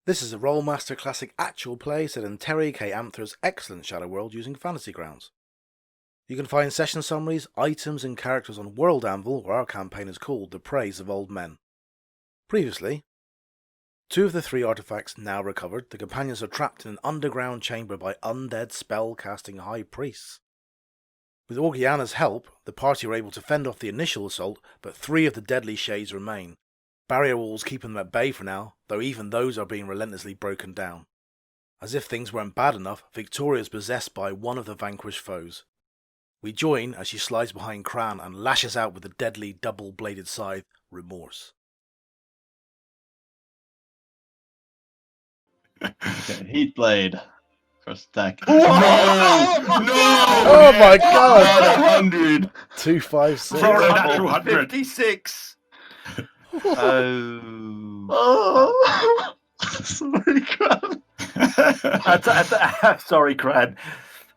This is a Rolemaster classic actual play set in Terry K. Amthor's excellent Shadow World using Fantasy Grounds. You can find session summaries, items, and characters on World Anvil, where our campaign is called The Praise of Old Men. Previously, 2 of the 3 artefacts now recovered, the companions are trapped in an underground chamber by undead spell-casting high priests. With Orgiana's help, the party are able to fend off the initial assault, but 3 of the deadly shades remain. Barrier walls keep them at bay for now, though even those are being relentlessly broken down. As if things weren't bad enough, Victoria is possessed by one of the vanquished foes. We join as she slides behind Cran and lashes out with the deadly double-bladed scythe, Remorse. Okay, Heat Blade. First attack. No! Oh my god! 100! 256. For a natural 100. 56. Oh! Sorry, Cran. Sorry, Cran.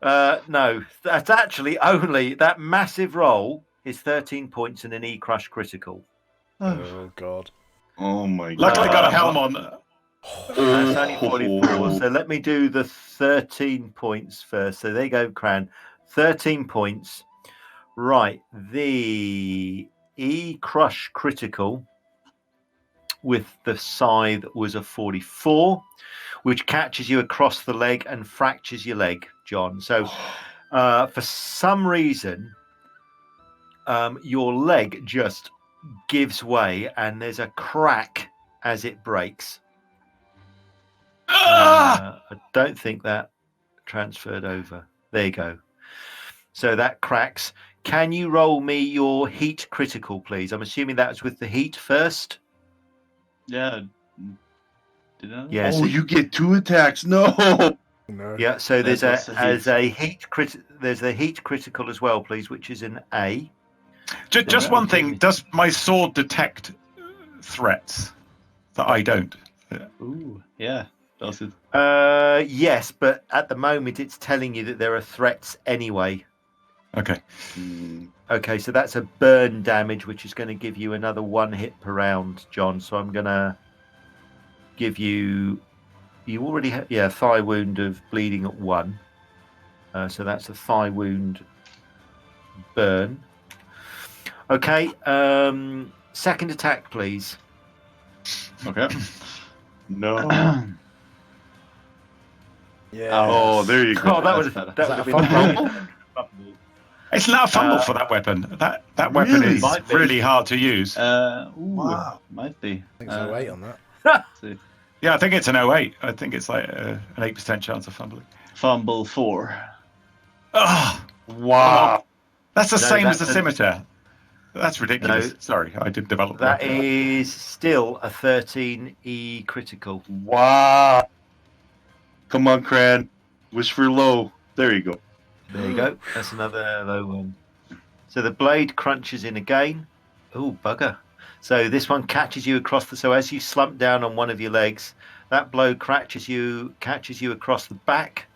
No, that's actually only that massive roll is 13 points and an E-Crush critical. Oh god. Oh my god. Luckily got a helm on. That's only 44. So let me do the 13 points first. So there you go, Cran. 13 points. Right. The E-Crush critical with the scythe was a 44, which catches you across the leg and fractures your leg, John. So for some reason, your leg just gives way and there's a crack as it breaks. I don't think that transferred over. There you go. So that cracks. Can you roll me your heat critical, please? I'm assuming that was with the heat first. Yeah. Did I? Yes. Oh, you get 2 attacks. No. No. Yeah. So there's That's a heat. there's a heat critical as well, please, which is an A. Just one thing. Does my sword detect threats that I don't? Ooh, yeah. Does it? Yes, but at the moment it's telling you that there are threats anyway. Okay. Okay, so that's a burn damage, which is going to give you another 1 hit per round, John. So I'm going to give you. You already have, thigh wound of bleeding at 1. So that's a thigh wound burn. Okay, second attack, please. Okay. No. Yeah. Oh, there you go. Oh, that would better. have been Is that a fumble. It's not a fumble for that weapon. That weapon Really? is Might be. really hard to use. Wow. Might be. I think it's 08 on that. See. Yeah, I think it's an 08. I think it's like an 8% chance of fumbling. Fumble 4. Oh, Wow. that's the No, same as that's the scimitar. That's ridiculous. No. Sorry, I didn't develop That is still a 13E critical. Wow. Come on, Cran. Wish for low. There you go. There you go. That's another low one. So the blade crunches in again. Oh, bugger. So this one catches you across the... So as you slump down on one of your legs, that blow catches you across the back.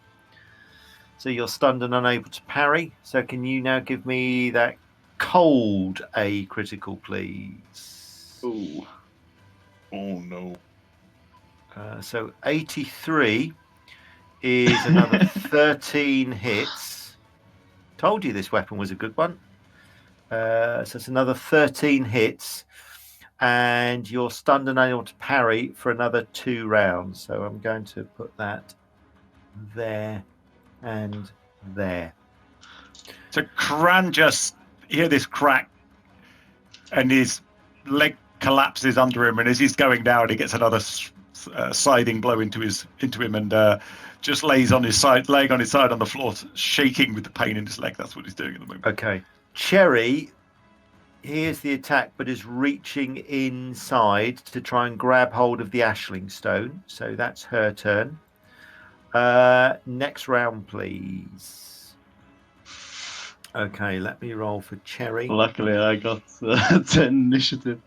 So you're stunned and unable to parry. So can you now give me that cold A critical, please? Oh. Oh, no. So 83 is another 13 hits. Told you this weapon was a good one. So it's another 13 hits. And you're stunned and unable to parry for another 2 rounds. So I'm going to put that there and there. So Cran just hear this crack, and his leg collapses under him, and as he's going down, he gets another scything blow into him, and just lays on his side, laying on his side on the floor, shaking with the pain in his leg. That's what he's doing at the moment. Okay. Cherry hears the attack, but is reaching inside to try and grab hold of the Ashling Stone. So that's her turn. Next round, please. Okay, let me roll for Cherry. Luckily, I got 10 initiative.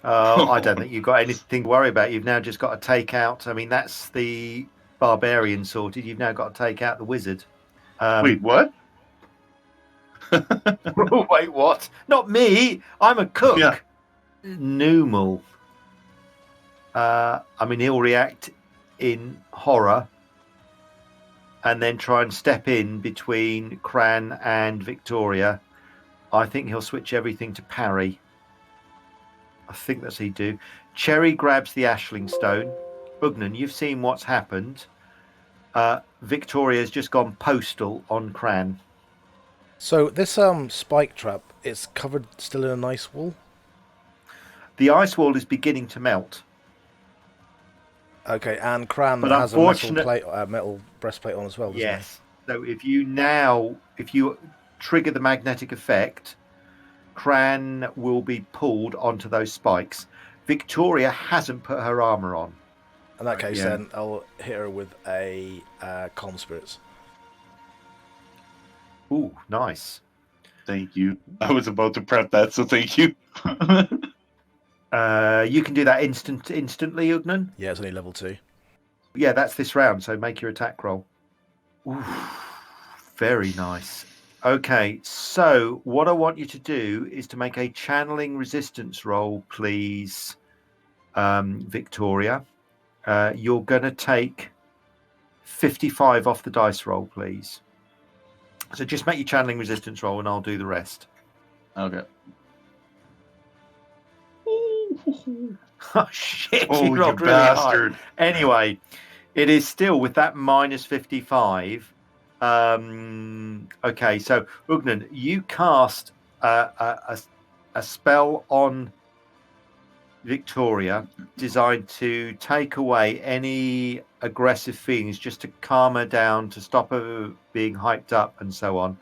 I don't think you've got anything to worry about. You've now just got to take out. I mean, that's the barbarian sorted. You've now got to take out the wizard. Wait, what? Wait, what? Not me. I'm a cook. Yeah. Numal. He'll react in horror and then try and step in between Cran and Victoria. I think he'll switch everything to parry. I think that's what he'd do. Cherry grabs the Ashling Stone. Ugnan, you've seen what's happened. Victoria's just gone postal on Cran. So this spike trap, it's covered still in an ice wall? The ice wall is beginning to melt. Okay, and Cran But has a metal breastplate on as well, doesn't he? Yes. So if you trigger the magnetic effect, Cran will be pulled onto those spikes. Victoria hasn't put her armor on. In that case, Yeah. then I'll hit her with a Calm Spirits. Ooh, nice. Thank you. I was about to prep that, so thank you. You can do that instantly, Ugnan. Yeah, it's only level 2. Yeah, that's this round, so make your attack roll. Ooh, very nice. Okay, so what I want you to do is to make a channeling resistance roll, please, Victoria. You're going to take 55 off the dice roll, please. So just make your channeling resistance roll and I'll do the rest. Okay. Oh, shit. Oh, You you rolled really bastard. high. Anyway, it is still with that minus 55. Okay, so Ugnan, you cast a spell on Victoria designed to take away any aggressive feelings, just to calm her down, to stop her being hyped up and so on.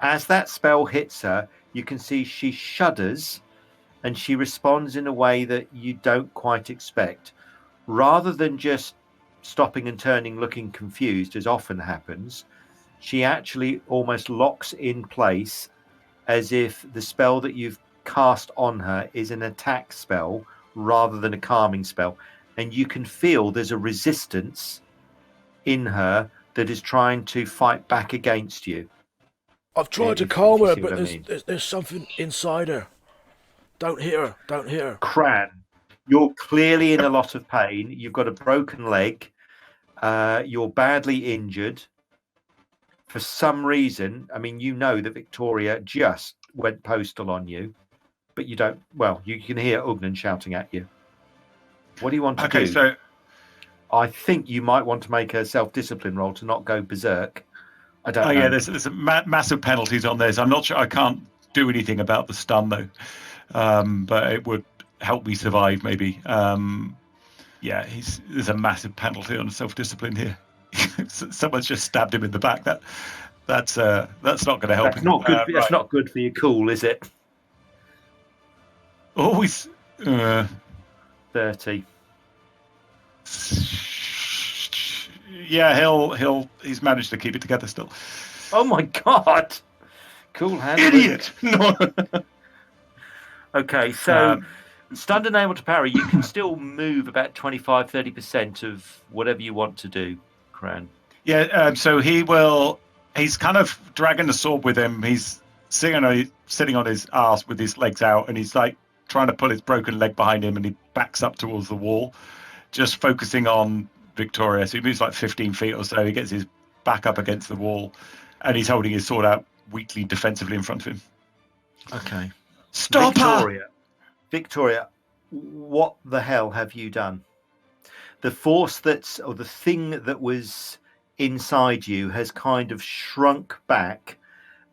As that spell hits her, you can see she shudders and she responds in a way that you don't quite expect. Rather than just stopping and turning looking confused, as often happens, she actually almost locks in place as if the spell that you've cast on her is an attack spell rather than a calming spell. And you can feel there's a resistance in her that is trying to fight back against you. I've tried If- to if calm you her, see but what I mean. there's something inside her. Don't hit her. Don't hit her. Cran, you're clearly in a lot of pain. You've got a broken leg. You're badly injured. For some reason, you know that Victoria just went postal on you, but you don't. Well, you can hear Ugnan shouting at you. What do you want to do? Okay, so I think you might want to make a self-discipline roll to not go berserk. I don't know. yeah, there's massive penalties on this. I'm not sure. I can't do anything about the stun though, but it would help me survive maybe. Yeah, there's a massive penalty on self-discipline here. Someone's just stabbed him in the back. That's not going to help. That's not good. That's right. not good for your cool, is it? Always. 30. Yeah, he's managed to keep it together still. Oh my god! Cool hand. Idiot! No. Okay, so stunned and able to parry, you can still move about 25-30% of whatever you want to do, Cran. Yeah, so he's kind of dragging the sword with him. He's sitting on his ass with his legs out, and he's like trying to pull his broken leg behind him, and he backs up towards the wall, just focusing on Victoria. So he moves like 15 feet or so. He gets his back up against the wall, and he's holding his sword out weakly defensively in front of him. Okay. Stop her! Victoria, what the hell have you done? The force or the thing that was inside you has kind of shrunk back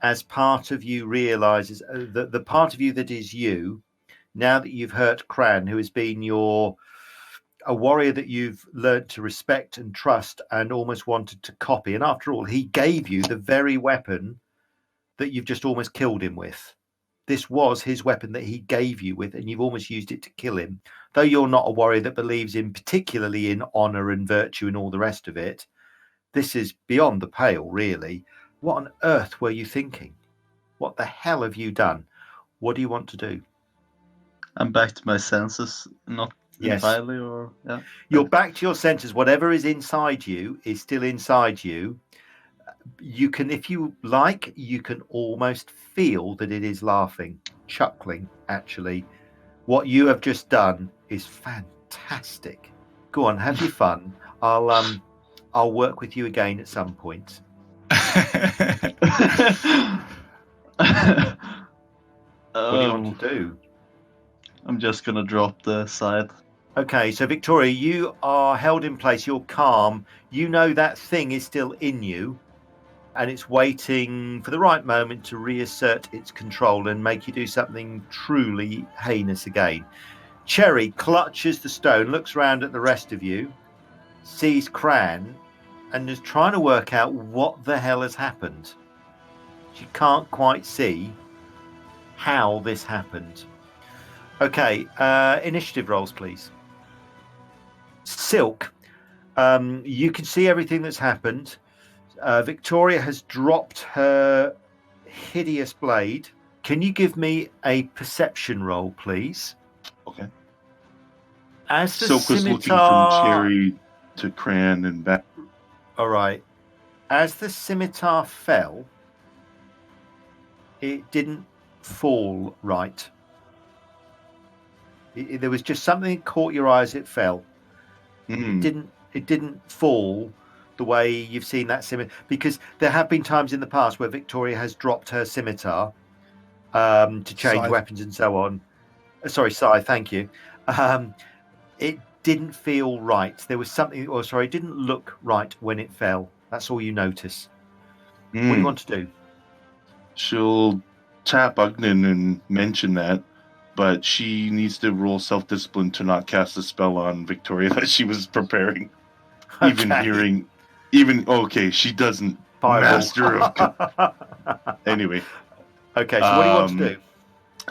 as part of you realizes that the part of you that is you, now that you've hurt Cran, who has been a warrior that you've learnt to respect and trust and almost wanted to copy. And after all, he gave you the very weapon that you've just almost killed him with. This was his weapon that he gave you with, and you've almost used it to kill him. Though you're not a warrior that believes particularly in honor and virtue and all the rest of it, this is beyond the pale, really. What on earth were you thinking? What the hell have you done? What do you want to do? I'm back to my senses, not Yes. entirely, or yeah. You're back to your senses. Whatever is inside you is still inside you. You can, if you like, you can almost feel that it is laughing, chuckling, actually. What you have just done is fantastic. fantastic. Go on, have your fun. I'll work with you again at some point. What do you want to do? I'm just gonna drop the scythe. Okay, so Victoria, you are held in place. You're calm. You know that thing is still in you, and it's waiting for the right moment to reassert its control and make you do something truly heinous again. Cherry clutches the stone, looks around at the rest of you, sees Cran, and is trying to work out what the hell has happened. She can't quite see how this happened. Okay, initiative rolls, please. Silk, you can see everything that's happened. Victoria has dropped her hideous blade. Can you give me a perception roll, please? Okay. As the Silk was looking scimitar... from Cherry to Cran and back. All right. As the scimitar fell, it didn't fall right. There was just something that caught your eye as it fell. It didn't fall the way you've seen that scimitar, because there have been times in the past where Victoria has dropped her scimitar to change Scythe. weapons and so on. Sorry, scythe, thank you. It didn't feel right. There was something, it didn't look right when it fell. That's all you notice. What do you want to do? She'll tap Ugnan and mention that, but she needs to roll self-discipline to not cast a spell on Victoria that she was preparing. Okay. She doesn't Fireball. master of... Anyway. Okay, so what do you want to do?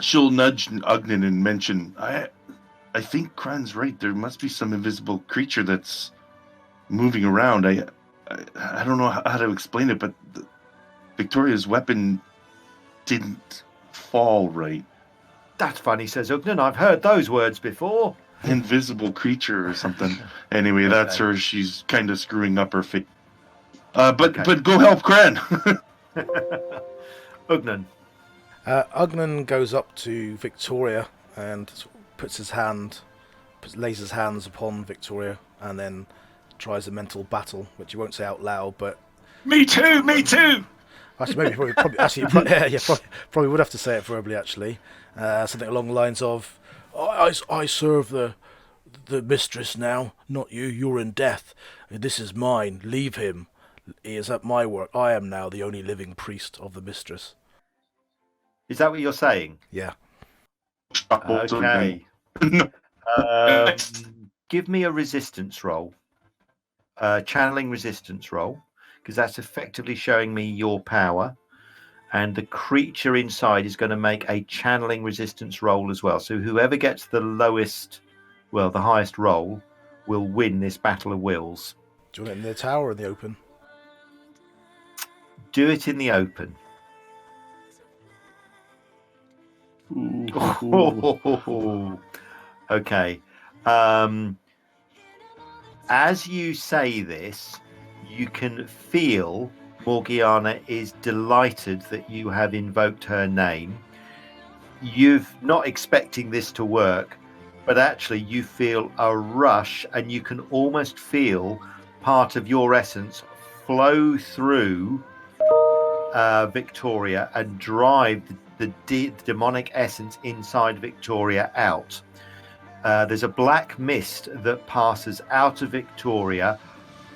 She'll nudge Ugnan and mention, I think Cran's right. There must be some invisible creature that's moving around. I don't know how to explain it, but Victoria's weapon didn't fall right. That's funny, says Ugnan. I've heard those words before. Invisible creature or something. Anyway, that's her. She's kind of screwing up her fate. But go help Cran. Ugnan. Ugnan goes up to Victoria and lays his hands upon Victoria, and then tries a mental battle, which he won't say out loud, but... Me too! Actually, probably would have to say it verbally, actually. Something along the lines of, I serve the mistress now, not you. You're in death. This is mine. Leave him. He is at my work. I am now the only living priest of the mistress. Is that what you're saying? Yeah. Okay. Give me a resistance roll. Channeling resistance roll, because that's effectively showing me your power. And the creature inside is going to make a channeling resistance roll as well. So whoever gets the highest roll will win this battle of wills. Do you want it in the tower or in the open? Do it in the open. Okay. As you say this, you can feel Orgiana is delighted that you have invoked her name. You're not expecting this to work, but actually you feel a rush, and you can almost feel part of your essence flow through Victoria and drive the demonic essence inside Victoria out. There's a black mist that passes out of Victoria,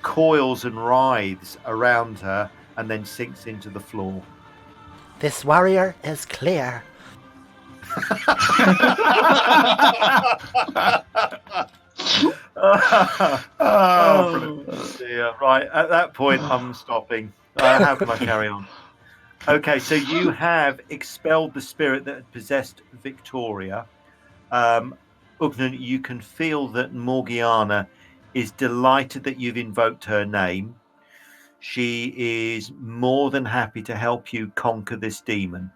coils and writhes around her, and then sinks into the floor. This warrior is clear. Dear. Right, at that point, I'm stopping. How can I carry on? Okay, so you have expelled the spirit that had possessed Victoria. Ugnan, you can feel that Morgiana is delighted that you've invoked her name. She is more than happy to help you conquer this demon.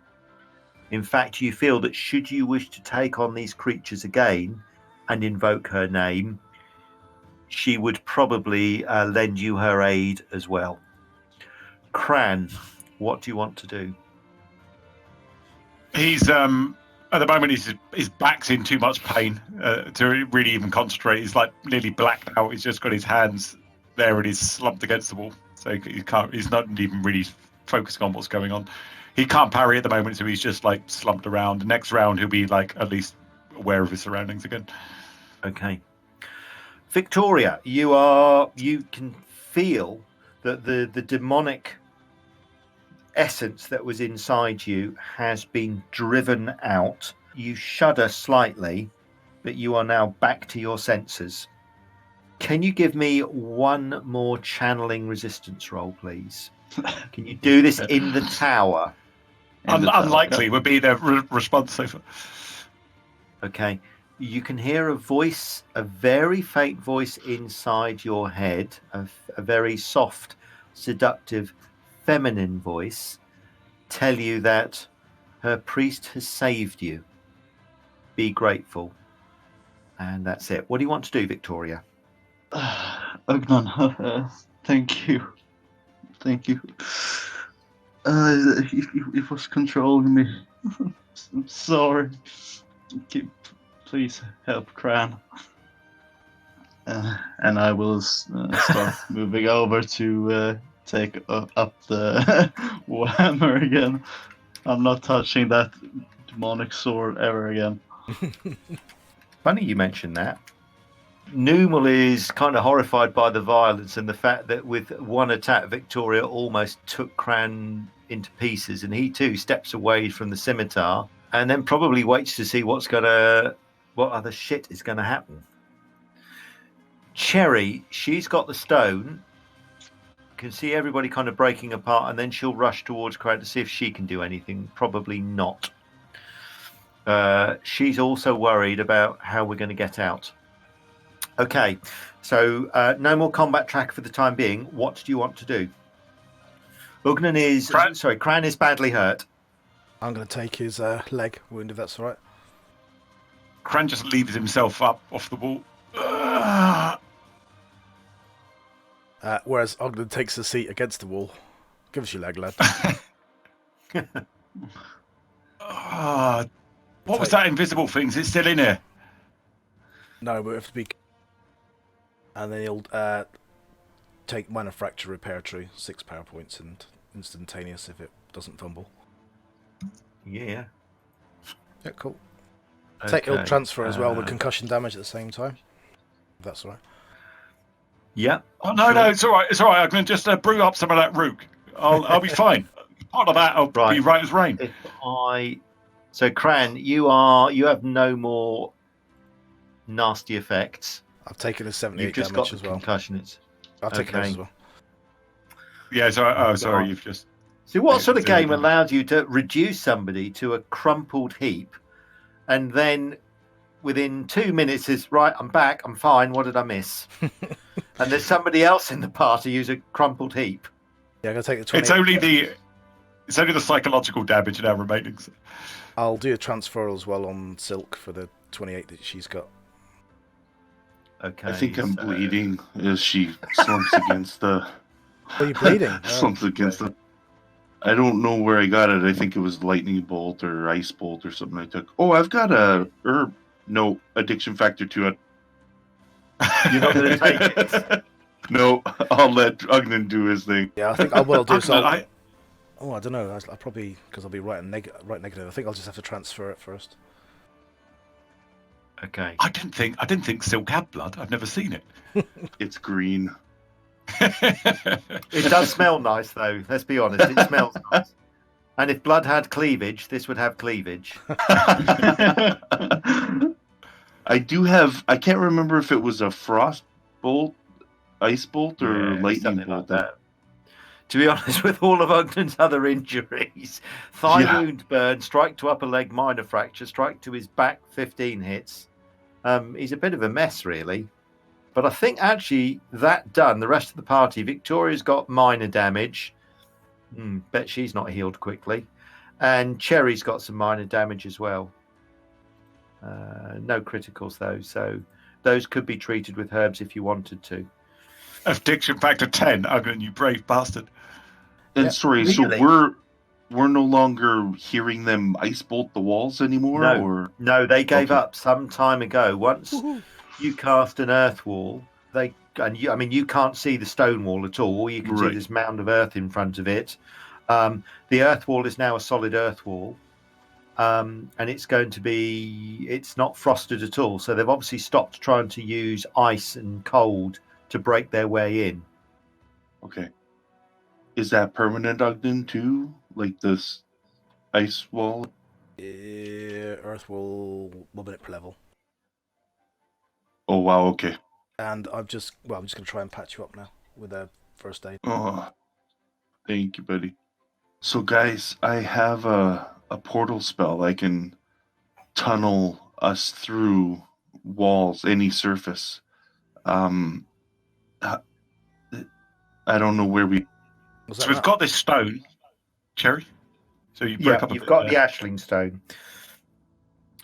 In fact, you feel that should you wish to take on these creatures again and invoke her name, she would probably lend you her aid as well. Cran, what do you want to do? He's At the moment, his back's in too much pain to really even concentrate. He's like nearly blacked out. He's just got his hands there and he's slumped against the wall. So he can't. He's not even really focusing on what's going on. He can't parry at the moment, so he's just like slumped around. The next round, he'll be like at least aware of his surroundings again. Okay. Victoria, you can feel that the demonic essence that was inside you has been driven out. You shudder slightly, but you are now back to your senses. Can you give me one more channeling resistance roll, please? Can you do this in the tower? Unlikely would be the response so far. Okay. You can hear a voice, a very faint voice inside your head, a very soft, seductive, feminine voice, tell you that her priest has saved you. Be grateful. And that's it. What do you want to do, Victoria? Ugnan, thank you. Thank you. It was controlling me. I'm sorry. Please help Cran. And I will start moving over to take up the hammer again. I'm not touching that demonic sword ever again. Funny you mentioned that. Numal is kind of horrified by the violence and the fact that with one attack, Victoria almost took Cran into pieces, and he too steps away from the scimitar and then probably waits to see what other shit is going to happen. Cherry, she's got the stone, can see everybody kind of breaking apart, and then she'll rush towards Cran to see if she can do anything. Probably not. She's also worried about how we're going to get out. Okay, so no more combat track for the time being. What do you want to do? Cran is badly hurt. I'm going to take his leg wound, if that's all right. Cran just leaves himself up off the wall. Whereas Ogden takes the seat against the wall. Give us your leg, lad. What was that invisible thing? Is it still in here? No, but we have to be... And then he'll take minor fracture repair tree, 6 power points, and instantaneous if it doesn't fumble. Yeah. Yeah, cool. Okay. He'll transfer as well, the concussion damage at the same time. If that's all right. Yeah. Oh no, it's all right. It's all right. I'm going to just brew up some of that rook. I'll be fine. Part of that, I'll be right as rain. So Cran, you have no more nasty effects. I've taken a 78 You've just damage got as the well. concussion. I've taken those as well. Yeah, sorry, you've just... So what sort of game allowed you to reduce somebody to a crumpled heap and then within 2 minutes is, right, I'm back, I'm fine, what did I miss? And there's somebody else in the party who's a crumpled heap. Yeah, I'm going to take the 20. It's only the psychological damage now remaining. I'll do a transfer as well on Silk for the 28 that she's got. Okay. I think I'm bleeding as she slumps against the... Are you bleeding? slumps against the... I don't know where I got it. I think it was lightning bolt or ice bolt or something I took. Oh, I've got a herb. No, addiction factor to it. You're not going to take it? No, I'll let Ugnan do his thing. Yeah, I think I will do so. I don't know. I'll probably, because I'll be right negative. I think I'll just have to transfer it first. Okay. I didn't think Silk had blood. I've never seen it. It's green. It does smell nice, though. Let's be honest. It smells nice. And if blood had cleavage, this would have cleavage. I do have... I can't remember if it was a frost bolt, ice bolt, or lightning bolt. Like that. To be honest, with all of Ugnan's other injuries, thigh wound burn, strike to upper leg, minor fracture, strike to his back, 15 hits. He's a bit of a mess, really. But I think actually that done, the rest of the party, Victoria's got minor damage. Bet she's not healed quickly. And Cherry's got some minor damage as well. No criticals, though. So those could be treated with herbs if you wanted to. Addiction factor 10, Ugnan, you brave bastard. And sorry, really? So we're no longer hearing them ice bolt the walls anymore? No. Or No, they gave Okay. up some time ago. Once you cast an earth wall, you can't see the stone wall at all. You can see Right. this mound of earth in front of it. The earth wall is now a solid earth wall. And it's not frosted at all. So they've obviously stopped trying to use ice and cold to break their way in. Okay. Is that permanent, Ogden, too? Like this ice wall? Earth will 1 minute per level. Oh, wow, okay. And I'm just going to try and patch you up now with a first aid. Oh, thank you, buddy. So, guys, I have a portal spell. I can tunnel us through walls, any surface. I don't know where we... So we've got this stone, Cherry. So you Yeah, broke up. you've got the ashling stone.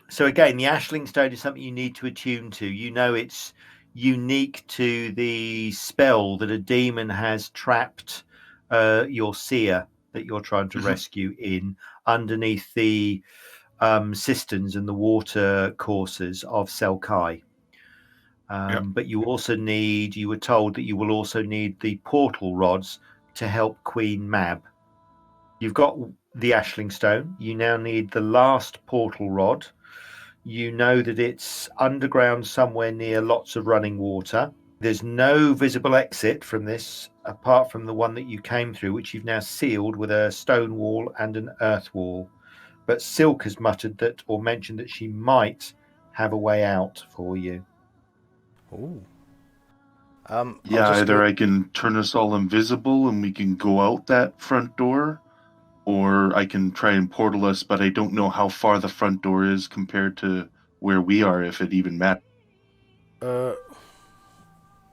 So again, the ashling stone is something you need to attune to. You know it's unique to the spell that a demon has trapped your seer that you're trying to rescue in underneath the cisterns and the water courses of Selkai. But you were told that you will also need the portal rods to help Queen Mab. You've got the ashling stone. You now need the last portal rod. You know that it's underground somewhere near lots of running water. There's no visible exit from this apart from the one that you came through, which you've now sealed with a stone wall and an earth wall. But Silk has mentioned that she might have a way out for you. Ooh. either I can turn us all invisible and we can go out that front door, or I can try and portal us, but I don't know how far the front door is compared to where we are, if it even matters. I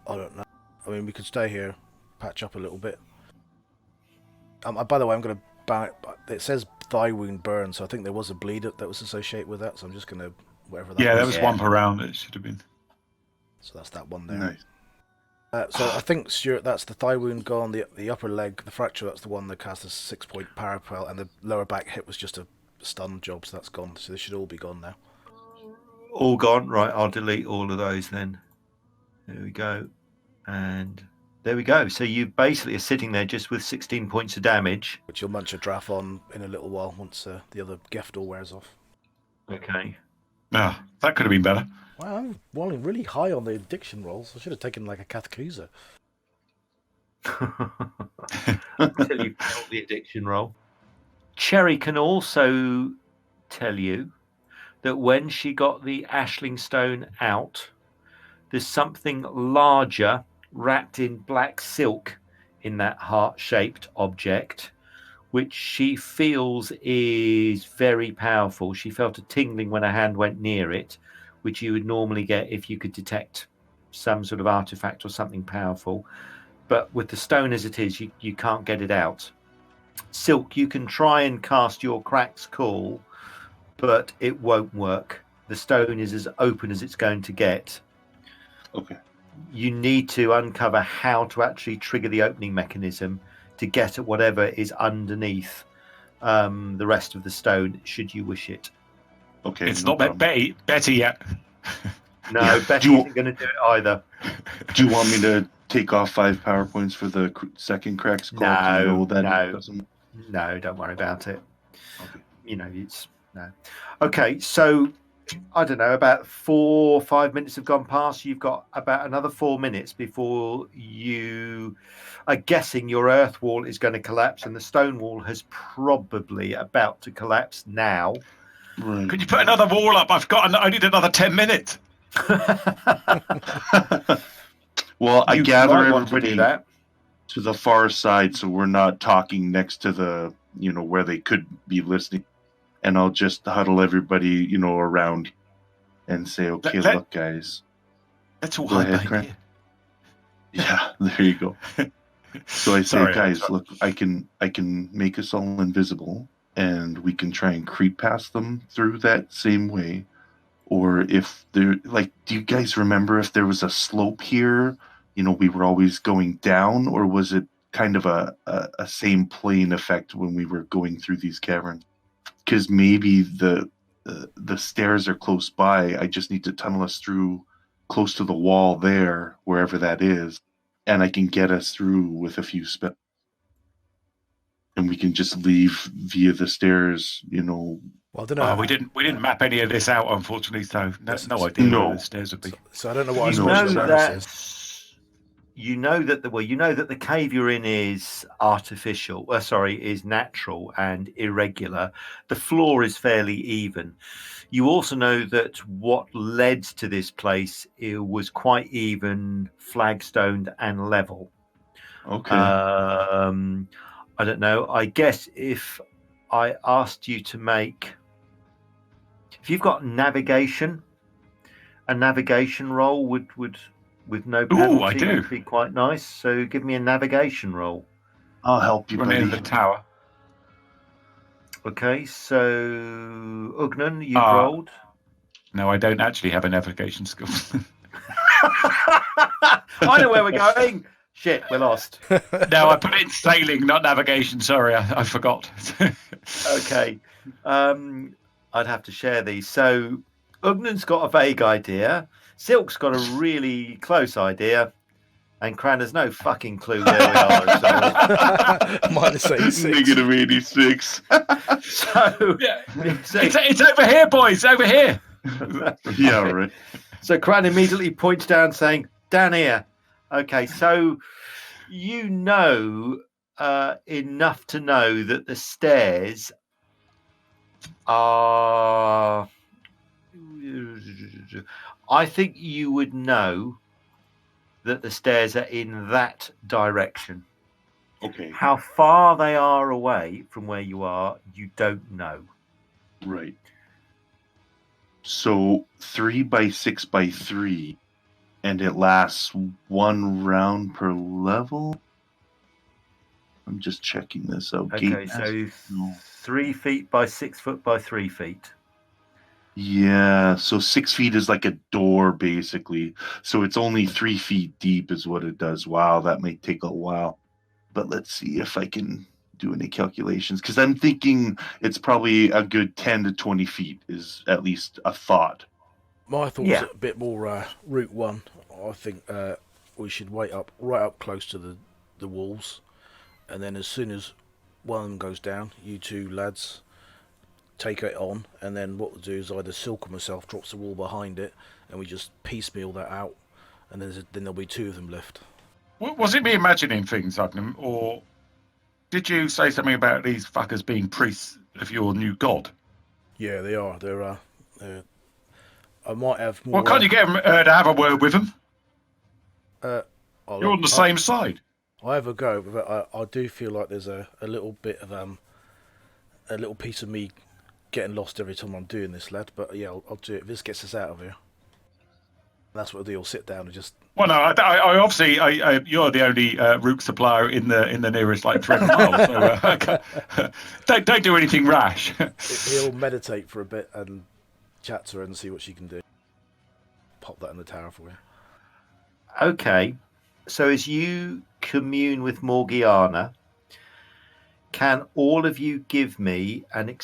don't know. I mean, we could stay here, patch up a little bit. By the way, I'm going to... It says thigh wound burn, so I think there was a bleed that was associated with that, so I'm just going to... Whatever that was. Yeah, there was one per round. It should have been. So that's that one there. Nice. So I think, Stuart, that's the thigh wound gone, the upper leg, the fracture, that's the one that cast a 6-point parapel, and the lower back hit was just a stun job, so that's gone. So they should all be gone now. All gone? Right, I'll delete all of those then. There we go. And there we go. So you basically are sitting there just with 16 points of damage. Which you'll munch a draft on in a little while once the other gift all wears off. Okay. Ah, that could have been better. Wow, I'm rolling really high on the addiction rolls. I should have taken like a Kathkusa. Until you failed the addiction roll. Cherry can also tell you that when she got the ashling stone out, there's something larger wrapped in black silk in that heart-shaped object, which she feels is very powerful. She felt a tingling when her hand went near it, which you would normally get if you could detect some sort of artifact or something powerful. But with the stone as it is, you can't get it out. Silk, you can try and cast your Crack's Call, but it won't work. The stone is as open as it's going to get. Okay. You need to uncover how to actually trigger the opening mechanism to get at whatever is underneath the rest of the stone, should you wish it. Okay. It's no not problem. Betty yet. No, Betty isn't going to do it either. Do you want me to take off 5 power points for the second Crack's Call? No, Doesn't... No, don't worry about it. Okay. You know, it's no. Okay, so I don't know, about 4 or 5 minutes have gone past. You've got about another 4 minutes before you are guessing your earth wall is going to collapse, and the stone wall has probably about to collapse now. Right. Could you put another wall up? I need another 10 minutes. Well, I You gather might want to everybody do that. to the far side, so we're not talking next to the, where they could be listening. And I'll just huddle everybody, around and say, okay, look, guys. Let's all Go hide ahead, behind Cran. here. Yeah, there you go. So I say, Sorry, guys, look, I can make us all invisible, and we can try and creep past them through that same way. Or if there, do you guys remember if there was a slope here? We were always going down, or was it kind of a same plane effect when we were going through these caverns. Because maybe the stairs are close by. I just need to tunnel us through close to the wall there, wherever that is, and I can get us through with a few spells. And we can just leave via the stairs, Well, I don't know. Oh, we didn't map any of this out, unfortunately. So no idea No. where the stairs would be. So I don't know what You I know suppose that you know that the cave you're in is artificial. Is natural and irregular. The floor is fairly even. You also know that what led to this place, it was quite even, flagstoned and level. Okay. I don't know. I guess if I asked you to make, if you've got navigation, a navigation roll would with no penalty I do. would be quite nice. So give me a navigation roll. I'll help you, Run buddy. in the tower. Okay, so Ugnan, you've rolled. No, I don't actually have a navigation skill. I know where we're going. Shit, we're lost. No, I put it in sailing, not navigation. Sorry, I forgot. Okay. I'd have to share these. So Ugnan's got a vague idea. Silk's got a really close idea. And Cran has no fucking clue where we are. So. Minus 86. Negative 86. So, Yeah. It's over here, boys. Over here. Yeah, right. So Cran immediately points down, saying, "Down here." Okay, so you know enough to know that the stairs are. I think you would know that the stairs are in that direction. Okay. How far they are away from where you are, you don't know. Right. So 3 by 6 by 3, and it lasts 1 round per level. I'm just checking this out. Okay, so 3 feet by 6 foot by 3 feet. Yeah, so 6 feet is like a door, basically. So it's only 3 feet deep is what it does. Wow, that may take a while. But let's see if I can do any calculations. Because I'm thinking it's probably a good 10 to 20 feet is at least a thought. My thoughts a bit more route one. I think we should wait right up close to the walls. And then as soon as one of them goes down, you two lads take it on, and then what we'll do is either Silk or myself drops the wall behind it, and we just piecemeal that out, and then there'll be 2 of them left. Was it me imagining things, Ugnam, or did you say something about these fuckers being priests of your new god? Yeah, they are. They're I might have more. Well, can't you get them to have a word with them? You're You're on the same side. I have a go, but I do feel like there's a little bit of a little piece of me getting lost every time I'm doing this, lad. But yeah, I'll do it. If this gets us out of here, that's what I'll do. I'll sit down and just. Well, no, I obviously, you're the only route supplier in the nearest 300 miles. So don't do anything rash. He'll meditate for a bit and chat to her and see what she can do. Pop that in the tower for you. Okay, so as you commune with Morgiana, can all of you give me a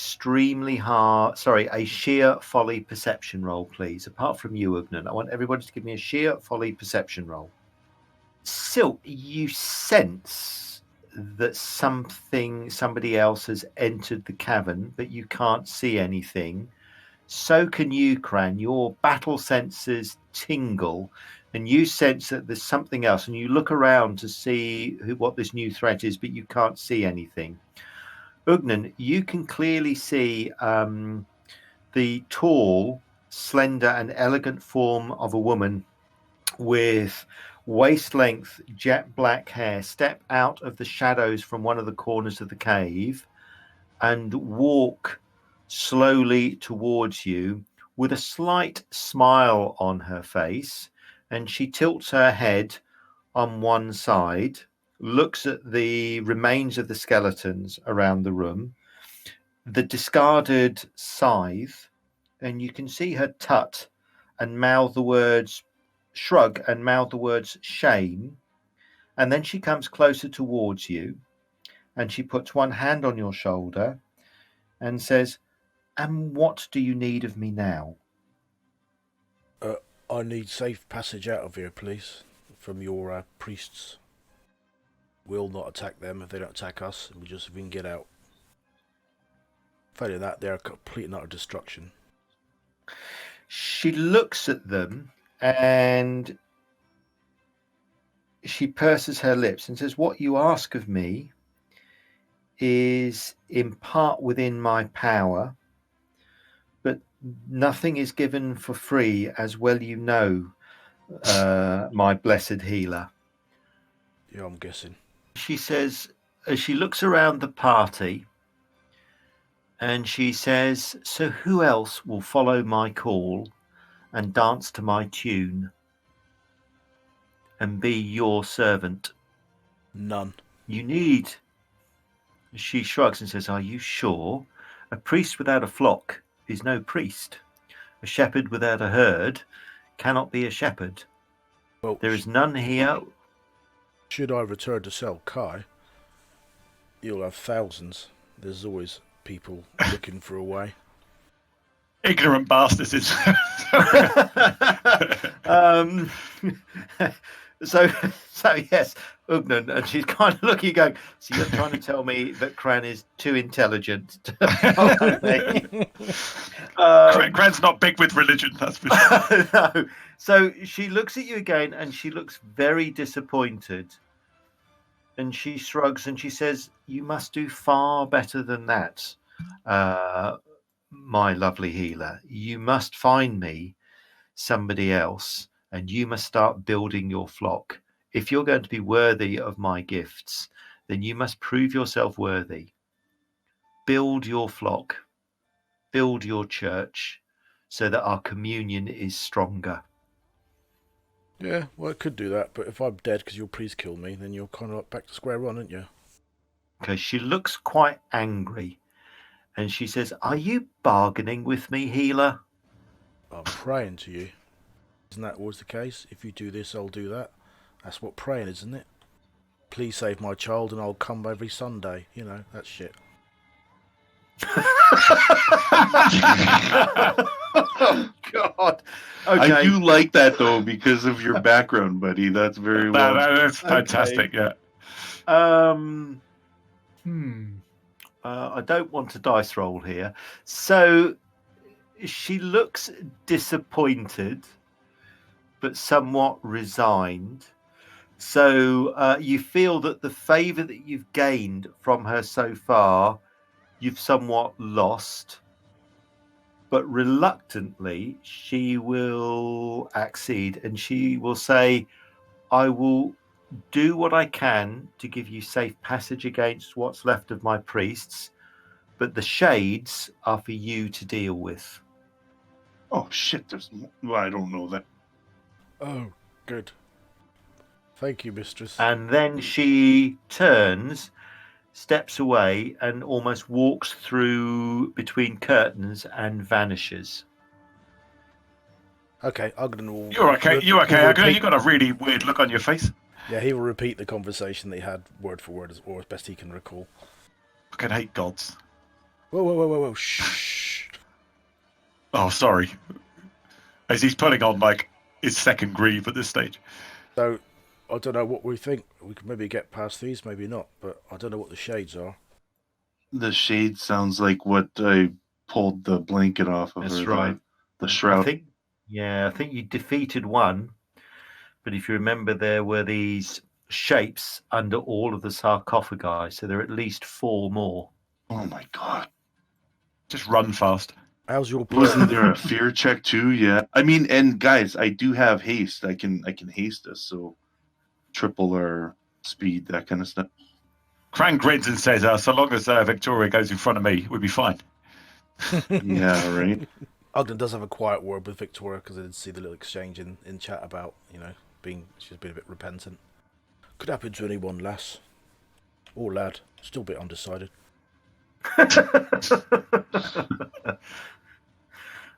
sheer folly perception roll, please? Apart from you, Ugnan, I want everybody to give me a sheer folly perception roll. Silk, you sense that somebody else has entered the cavern, but you can't see anything. So can you, Cran. Your battle senses tingle, and you sense that there's something else, and you look around to see what this new threat is, but you can't see anything. Ugnan, you can clearly see the tall, slender, and elegant form of a woman with waist-length jet black hair step out of the shadows from one of the corners of the cave and walk slowly towards you with a slight smile on her face. And she tilts her head on one side, looks at the remains of the skeletons around the room, the discarded scythe, and you can see her tut and mouth the words, shrug and mouth the words shame, And then she comes closer towards you, and she puts one hand on your shoulder and says, "And what do you need of me now?" I need safe passage out of here, please, from your priests. We'll not attack them if they don't attack us. We can get out. Failing that, they're complete and utter destruction. She looks at them and she purses her lips and says, "What you ask of me is in part within my power, but nothing is given for free, as well you know, my blessed healer." Yeah, I'm guessing. She says, as she looks around the party, and she says, "So who else will follow my call and dance to my tune and be your servant?" None. You need... She shrugs and says, "Are you sure? A priest without a flock is no priest. A shepherd without a herd cannot be a shepherd. Well, There is none here." should I return to sell Kai, you'll have thousands. There's always people looking for a way. Ignorant bastards. So yes, Ugnan, and she's kind of looking, going, "So you're trying to tell me that Cran is too intelligent to follow me?" Cran's not big with religion, that's for sure. No. So she looks at you again, and she looks very disappointed. And she shrugs and she says, "You must do far better than that, my lovely healer. You must find me somebody else, and you must start building your flock. If you're going to be worthy of my gifts, then you must prove yourself worthy. Build your flock, build your church, so that our communion is stronger." Yeah, well, I could do that, but if I'm dead because your priest killed me, then you're kind of like back to square one, aren't you? Okay, she looks quite angry, and she says, "Are you bargaining with me, healer?" I'm praying to you. Isn't that always the case? If you do this, I'll do that. That's what praying is, isn't it? Please save my child and I'll come every Sunday. You know, that shit. Oh, God. Okay. I do like that though because of your background, buddy. That's very well. That's fantastic, yeah. I don't want to dice roll here. So she looks disappointed, but somewhat resigned. So you feel that the favour that you've gained from her so far, you've somewhat lost. But reluctantly, she will accede and she will say, "I will do what I can to give you safe passage against what's left of my priests, but the shades are for you to deal with." Oh shit! Well, I don't know that. Oh, good. Thank you, mistress. And then she turns, steps away, and almost walks through between curtains and vanishes. Okay, Ugnan will... You're okay, he'll repeat- you got a really weird look on your face. Yeah, he will repeat the conversation they had word for word, or as best he can recall. Fucking hate gods. Whoa, shh. Oh, sorry. As he's putting on, like, his second grieve at this stage. So, I don't know what we think. We could maybe get past these, maybe not, but I don't know what the shades are. The shade sounds like what I pulled the blanket off of. That's her, right. The shroud. I think you defeated one, but if you remember, there were these shapes under all of the sarcophagi, so there are at least 4 more. Oh my god! Just run fast. How's your... Wasn't there a fear check too? Yeah. I mean, and guys, I do have haste. I can haste us, so triple our speed, that kind of stuff. Cran grins and says, "So long as Victoria goes in front of me, we'll be fine." Yeah, right. Ugnan does have a quiet word with Victoria because I did see the little exchange in chat about, she's been a bit repentant. Could happen to anyone, lass. Or lad. Still a bit undecided.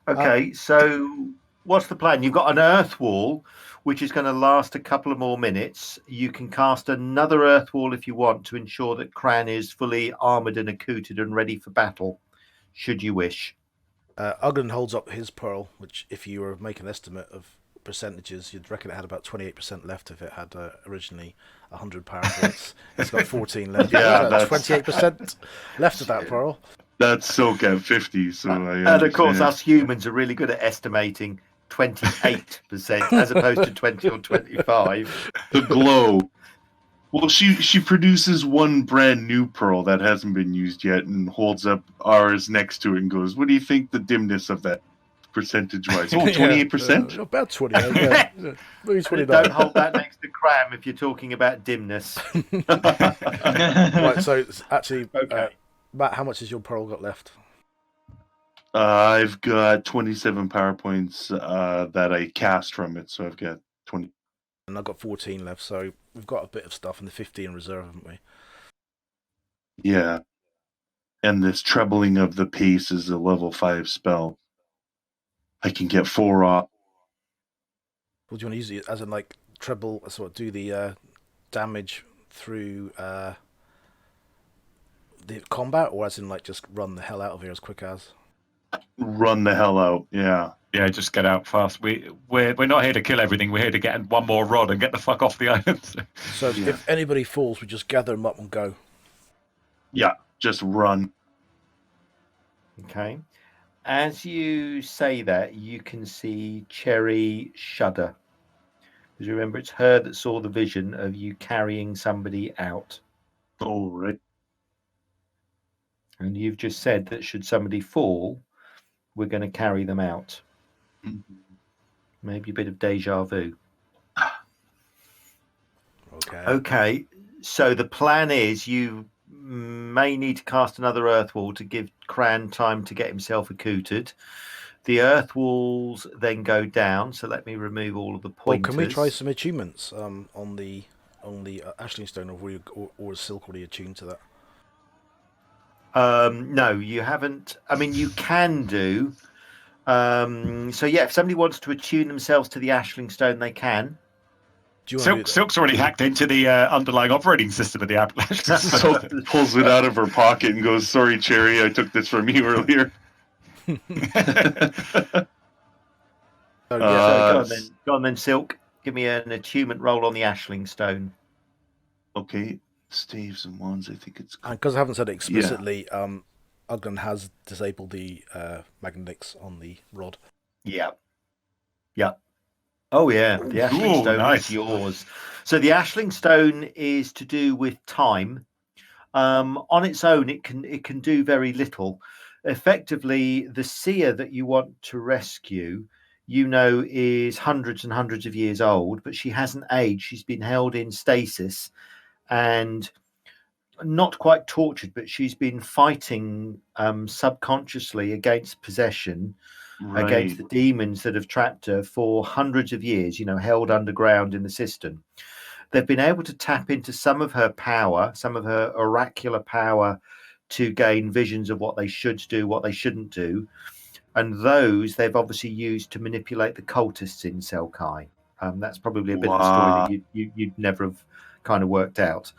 Okay, so what's the plan? You've got an earth wall which is going to last a couple of more minutes. You can cast another earth wall if you want to ensure that Cran is fully armored and accoutred and ready for battle, should you wish. Uglan holds up his pearl, which, if you were making an estimate of percentages, you'd reckon it had about 28% left if it had originally 100 power points. It's got 14 left. Yeah, that's 28% left of that pearl. That's Silk at 50, so And of course, understand. us humans are really good at estimating 28% as opposed to 20 or 25. The glow. Well, she produces one brand new pearl that hasn't been used yet and holds up ours next to it and goes, "What do you think the dimness of that percentage-wise?" Oh, 28%? About 28, yeah. Maybe 29. Don't hold that next to Cram if you're talking about dimness. Right, so it's actually, Okay. Matt, how much has your pearl got left? I've got 27 power points that I cast from it, so I've got 20. And I've got 14 left, so we've got a bit of stuff and the 50 in reserve, haven't we? Yeah. And this trebling of the pace is a level 5 spell. I can get 4 off. Or do you want to use it as in, like, treble, sort of do the damage through the combat, or as in, like, just run the hell out of here as quick as? Run the hell out, yeah. Yeah, just get out fast. We're not here to kill everything. We're here to get one more rod and get the fuck off the island. So Yeah. if anybody falls, we just gather them up and go. Yeah, just run. Okay. As you say that, you can see Cherry shudder. Because remember, it's her that saw the vision of you carrying somebody out. All right. And you've just said that should somebody fall, we're going to carry them out. Maybe a bit of deja vu. Okay. Okay, so the plan is you may need to cast another earth wall to give Cran time to get himself accoutred. The earth walls then go down, so let me remove all of the Well, pointers. can we try some attunements on the Ashling Stone, or is Silk already attuned to that? No, you haven't. I mean, you can do. So yeah, if somebody wants to attune themselves to the Ashling Stone, they can. Do you want to do that? Silk's already hacked into the underlying operating system of the app. So pulls it out of her pocket and goes, "Sorry, Cherry, I took this from you earlier." So, So yeah, go on then, Silk. Give me an attunement roll on the Ashling Stone. Okay, staves and wands, I think it's and because I haven't said it explicitly, Uglan has disabled the magnetics on the rod. Yeah. Oh yeah, the Ashling Ooh, Stone nice. is yours. So the Ashling Stone is to do with time. On its own, it can do very little. Effectively, the seer that you want to rescue, is hundreds and hundreds of years old, but she hasn't aged. She's been held in stasis and not quite tortured, but she's been fighting subconsciously against possession, against the demons that have trapped her for hundreds of years, held underground in the system. They've been able to tap into some of her power, some of her oracular power, to gain visions of what they should do, what they shouldn't do. And those they've obviously used to manipulate the cultists in Selkai. That's probably a bit of the story that you'd never have kind of worked out.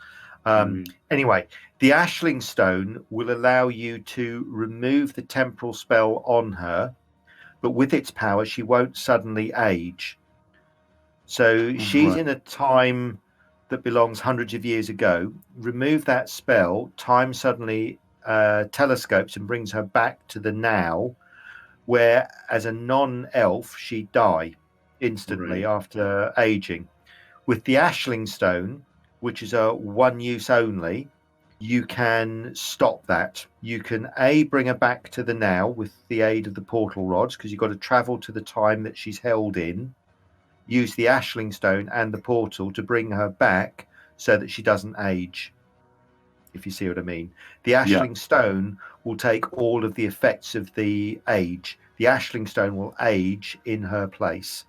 Anyway, the Ashling Stone will allow you to remove the temporal spell on her, but with its power, she won't suddenly age. So she's in a time that belongs hundreds of years ago. Remove that spell, time suddenly telescopes and brings her back to the now, where as a non-elf, she'd die instantly after aging. With the Ashling Stone, which is a one use only, you can stop that. You can bring her back to the now with the aid of the portal rods, because you've got to travel to the time that she's held in, use the Ashling Stone and the portal to bring her back so that she doesn't age, if you see what I mean. The Ashling Stone will take all of the effects of the age. The Ashling Stone will age in her place.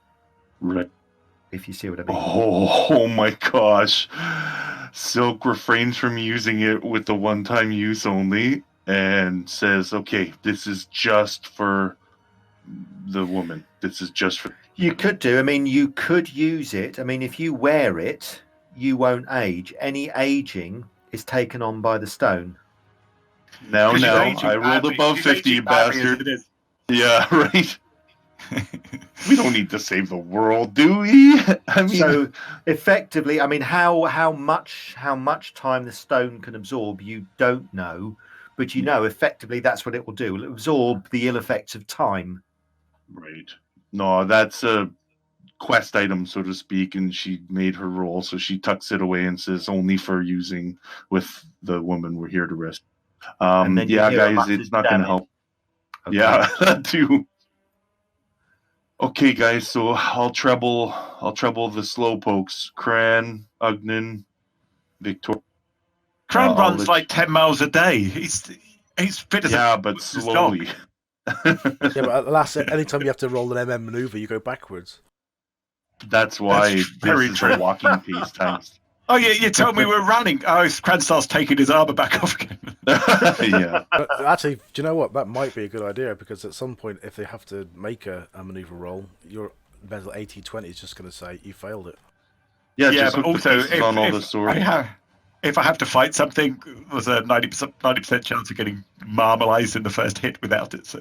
Right. If you see what I mean. Oh my gosh. Silk refrains from using it with the one-time use only and says, okay, this is just for the woman? This is just for. You could do. I mean, you could use it. I mean, if you wear it, you won't age. Any aging is taken on by the stone. No, She's no. aging I rolled badly. above She's 50, aging badly as bastard. it is. Yeah, right. We don't need to save the world, do we? I mean, So effectively, I mean, how much time the stone can absorb, you don't know, but you know effectively that's what it will do. It'll absorb the ill effects of time. right. No, that's a quest item, so to speak, and she made her roll, so she tucks it away and says, "Only for using with the woman we're here to rescue." And then you Yeah, hear a guys, muttered it's not going to damage. help. Okay. Yeah, that too. Okay, guys, so I'll treble the slow pokes. Cran, Ugnin, Victor. Cran I'll runs let like 10 miles a day. He's fit as Yeah, a but as a dog. slowly. Yeah, but alas, anytime you have to roll an MM maneuver, you go backwards. That's why That's this very is true. a walking pace times. Oh, yeah, you told me we're running. Oh, Cran starts taking his armor back off again. Yeah. But actually, do you know what? That might be a good idea, because at some point, if they have to make a maneuver roll, your mental 80-20 is just going to say you failed it. Yeah, Yeah, just but hook the also, pieces on all the swords. if I have to fight something, there's a 90% chance of getting marmalized in the first hit without it. So,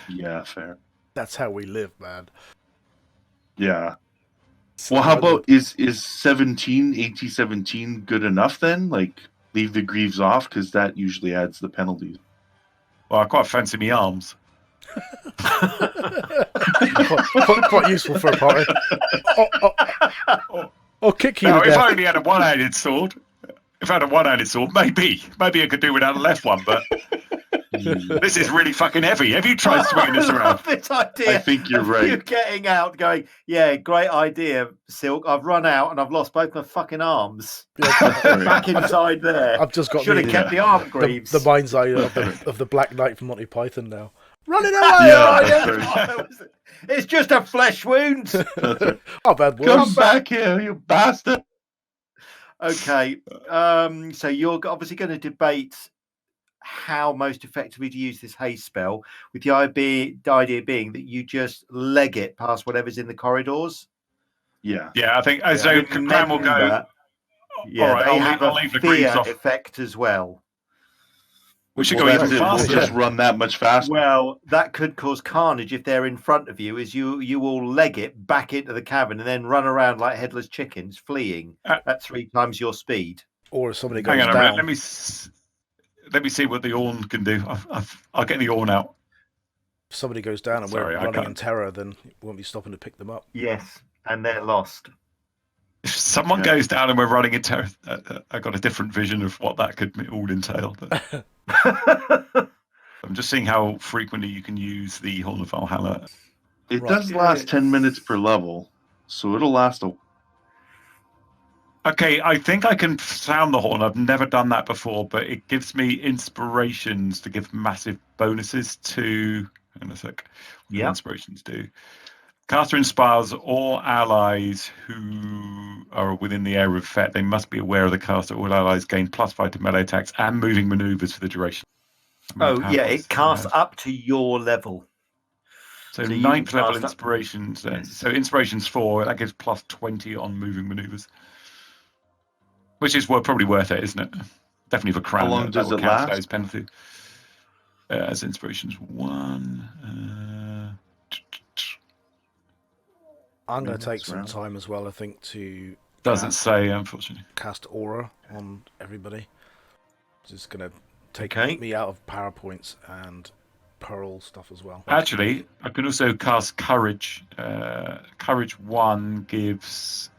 Yeah, fair. That's how we live, man. Yeah. So Well, how I would- about is 17, AT-17 good enough then? Like, leave the greaves off, because that usually adds the penalties. well, I quite fancy me arms. quite useful for a party. Oh, kick you Now, to if I death. only had a one-handed sword, maybe I could do without a left one, but this is really fucking heavy. Have you tried swinging this I around? love this idea. I think you're of right. You getting out, going, yeah, great idea, Silk. I've run out and I've lost both my fucking arms. Back inside there. I've just got Should have the, kept the arm greaves. the mind's eye of the Black Knight from Monty Python now. Running away! Yeah, Ryan! that's right. It's just a flesh wound. That's right. Oh, bad boys. Come back here, you bastard! Okay, so you're obviously going to debate how most effectively to use this haste spell, with the idea being that you just leg it past whatever's in the corridors. Yeah. Yeah, I think so. Cran will go. Remember, yeah, All right, they I'll have I'll a leave the fear greaves off. effect as well. We should Well, go that's even it. We'll faster. just run that much faster. Well, that could cause carnage if they're in front of you, as you will leg it back into the cavern and then run around like headless chickens, fleeing at 3 times your speed. Or if somebody goes Hang on a down. minute. Let me see what the Orn can do. I'll get the Orn out. If somebody goes down and Sorry, we're I running in can't. terror, then we won't be stopping to pick them up. Yes, and they're lost. If someone Yeah. goes down and we're running in terror, I got a different vision of what that could all entail. But I'm just seeing how frequently you can use the Horn of Valhalla. It Right. does last 10 minutes per level, so it'll last a. Okay, I think I can sound the horn. I've never done that before, but it gives me inspirations to give massive bonuses to. Hang on a sec. What do Yeah. inspirations do? Caster inspires all allies who are within the area of effect. They must be aware of the caster. All allies gain +5 to melee attacks and moving maneuvers for the duration. Oh, yeah, it casts up to your level. So so you 9th can level cast up- inspirations. Then. Yes. So inspirations 4. That gives +20 on moving maneuvers, which is probably worth it, isn't it? Definitely for Cran. long that does will it cancel last? His penalty. As inspirations 1. I'm going Maybe to take that's some round. time as well, I think, to Doesn't say, unfortunately. cast Aura on everybody. Just going to take Okay. me out of power points and Pearl stuff as well. Actually, I can also cast Courage. Courage 1 gives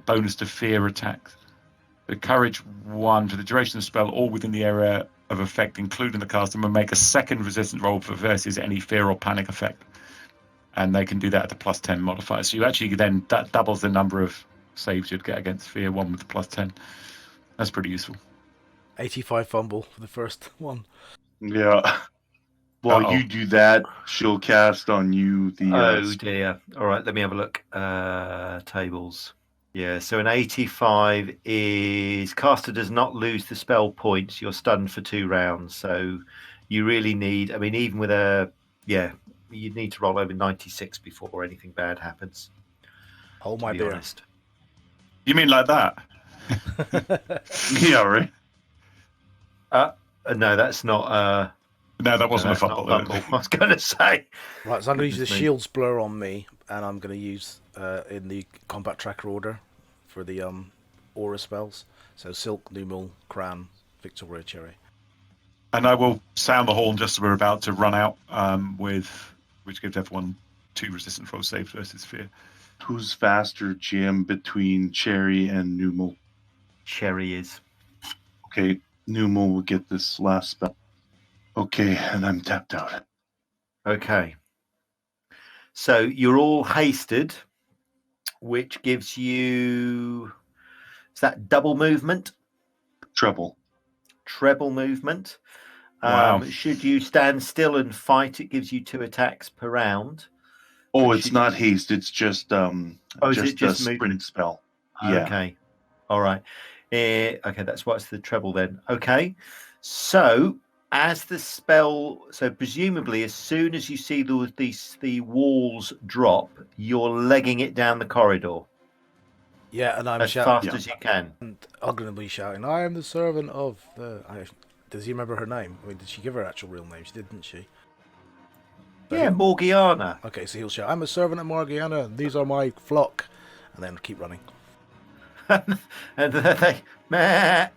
bonus to fear attacks. The Courage 1, for the duration of the spell, all within the area of effect, including the caster, will make a second resistance roll for versus any fear or panic effect. And they can do that at the +10 modifier. So you actually then, that doubles the number of saves you'd get against fear 1 with the +10. That's pretty useful. 85 fumble for the first one. Yeah. While Uh-oh. you do that, she'll cast on you the. Oh dear. All right, let me have a look. Tables. Yeah, so an 85 is caster does not lose the spell points. You're stunned for 2 rounds. So you really need, I mean, even with a, you'd need to roll over 96 before anything bad happens. Hold To my be beer. honest. You mean like that? Yeah, right. No, that's not. No, that wasn't a that's not fumble. fumble. I was going to say. Right, so I'm going to use the Goodness me. shield blur on me, and I'm going to use in the combat tracker order for the aura spells. So Silk, Numal, Cran, Victoria, Cherry. And I will sound the horn just as we're about to run out, which gives everyone 2 resistance roll saves versus fear. Who's faster, Jim, between Cherry and Numal? Cherry is. Okay, Numal will get this last spell. Okay, and I'm tapped out. Okay. So you're all hasted, which gives you. Is that double movement? Treble. Treble movement. Wow. Should you stand still and fight, it gives you 2 attacks per round. Oh, But it's should not you- haste. It's just is it just a sprint movement? spell. Yeah. Okay. All right. Okay, that's what's the treble then. Okay. So as the spell, so presumably as soon as you see the walls drop, you're legging it down the corridor Yeah, and I'm as shouting. fast as you can. And Ogden will be shouting, I am the servant of the... does he remember her name? I mean, did she give her actual real name? She did, didn't she? Yeah, Morgiana. Okay, so he'll shout, I'm a servant of Morgiana, and these are my flock. And then keep running. And then they meh.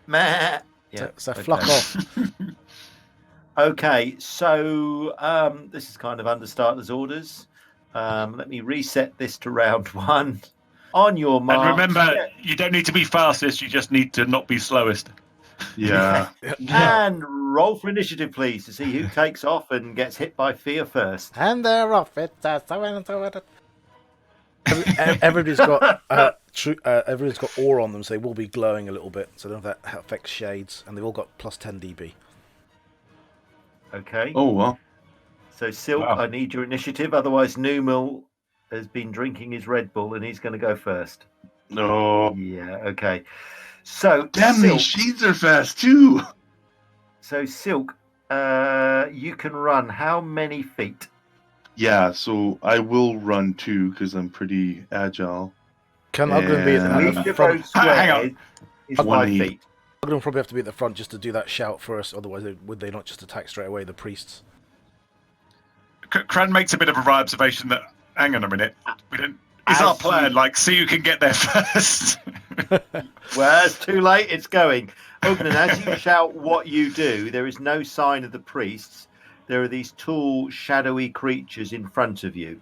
Yeah. So okay. flock off. Okay, so this is kind of under starters orders. Let me reset this to round 1. On your mark. And remember, you don't need to be fastest, you just need to not be slowest. Yeah. And roll for initiative, please, to see who takes off and gets hit by fear first. And they're off. Everybody's got everybody's got ore on them, so they will be glowing a little bit. So I don't know if that affects shades, and they've all got plus 10 dB. Okay. Oh, well. So Silk, Wow. I need your initiative. Otherwise, Numal has been drinking his Red Bull, and he's going to go first. No. Yeah. Okay. So Damn, Silk, these sheets are fast, too. So Silk, you can run how many feet? Yeah, so I will run, too, because I'm pretty agile. Can Ogden be at Each the of front? those squares Hang on. is 5 180. feet. Ogden will probably have to be at the front just to do that shout first. Otherwise, would they not just attack straight away, the priests? Cran makes a bit of a wry observation that, hang on a minute, we don't. Is our plan like so you can get there first? Well, it's too late. It's going. Ogden, as you shout what you do, there is no sign of the priests. There are these tall, shadowy creatures in front of you.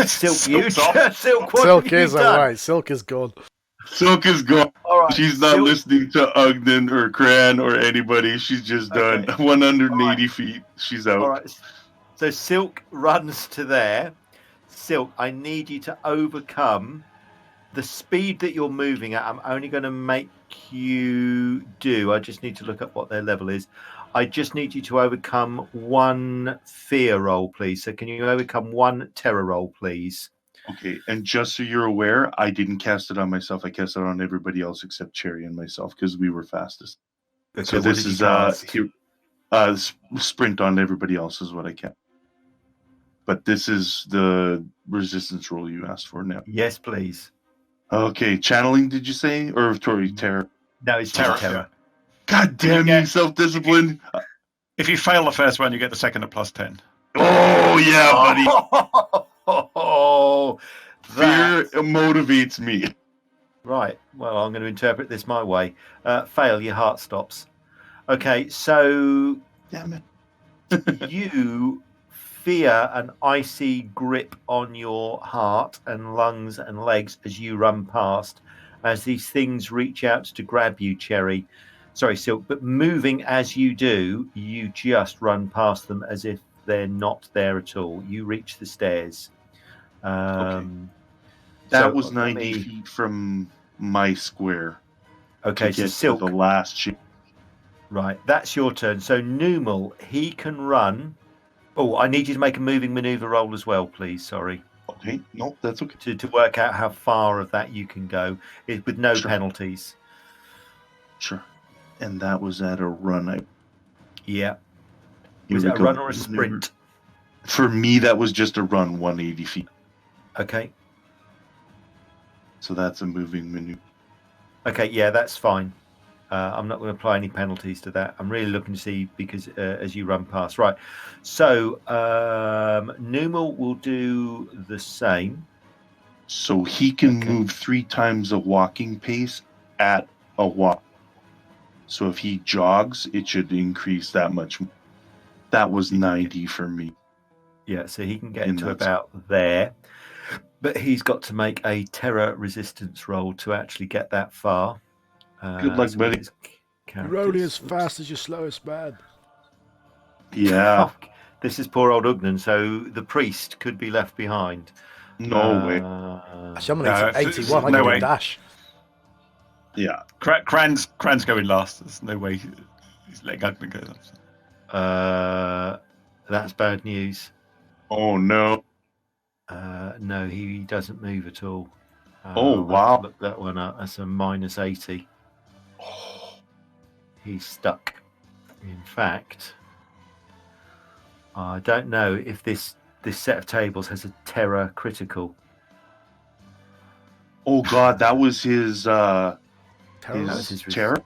Silk, you Silk, what Silk have you is done? alright. Silk is gone. Silk is gone. All right, She's not Silk, listening to Ogden or Cran or anybody. She's just done Okay. 180 feet. She's out. All right. So Silk runs to there. Silk, I need you to overcome the speed that you're moving at. I'm only going to make you do. I just need to look up what their level is. I just need you to overcome 1 fear roll, please. So can you overcome 1 terror roll, please? Okay, and just so you're aware, I didn't cast it on myself. I cast it on everybody else except Cherry and myself because we were fastest. Okay, So what this did you is cast? sprint on everybody else is what I kept. But this is the resistance roll you asked for now. Yes, please. Okay, channeling, did you say? Or sorry, terror. No, it's just terror. God damn you, self-discipline. If you fail the first one, you get the second at plus 10. Oh, yeah, buddy. Oh, Fear motivates me. Right. Well, I'm going to interpret this my way. Fail, your heart stops. Okay, so Damn it. you fear an icy grip on your heart and lungs and legs as you run past, as these things reach out to grab you, Cherry. Sorry, Silk, but moving as you do, you just run past them as if they're not there at all. You reach the stairs. That so was let 90 me- feet from my square. Okay, to so get Silk, to the last ship. right, that's your turn. So Numal, he can run. Oh, I need you to make a moving maneuver roll as well, please. Sorry. Okay, no, that's okay. To work out how far of that you can go with no Sure. penalties. Sure. And that was at a run. Yeah. Here Was we it a go. run or a sprint? For me, that was just a run 180 feet. Okay. So that's a moving maneuver. Okay, yeah, that's fine. I'm not going to apply any penalties to that. I'm really looking to see because as you run past. Right. So Numal will do the same. So he can move 3 times a walking pace at a walk. So if he jogs, it should increase that much. That was 90 for me. Yeah, so he can get to about there. But he's got to make a terror resistance roll to actually get that far. Good luck, buddy. You're only as fast as your slowest man. Yeah. Oh, this is poor old Ugnan, so the priest could be left behind. No way. Actually, I'm going to 81. I no can way. do dash. Yeah. Cran's going last. There's no way he's letting Ugnan go. That's bad news. Oh, no. No, he doesn't move at all. Oh, wow. Look that one up. That's a minus 80. Oh. He's stuck. In fact, I don't know if this set of tables has a terror critical. Oh, God, that was his That was his terror?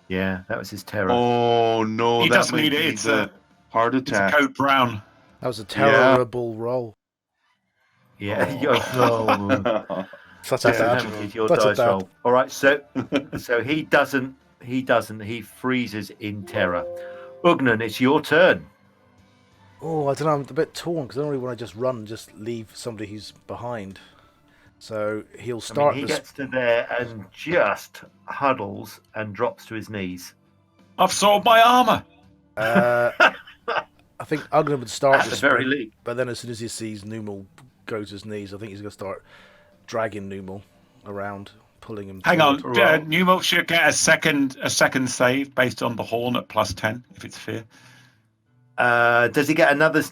Yeah, that was his terror. Oh, no. He that doesn't might need be it. It's the heart It's attack. a code brown. That was a terrible roll. Yeah. Oh. Such a That's bad. your Such a dice bad. roll. All right, so he doesn't. He freezes in terror. Ugnan, it's your turn. Oh, I don't know. I'm a bit torn because I don't really want to just run, just leave somebody who's behind. So he'll start. He gets to there and just huddles and drops to his knees. I've sold my armor. I think Ugnan would start At the the very sprint, least. but then as soon as he sees Numal go to his knees, I think he's going to start dragging Numal around, pulling him. Hang on, forward. Numal should get a second save based on the horn at +10 if it's fear. Does he get another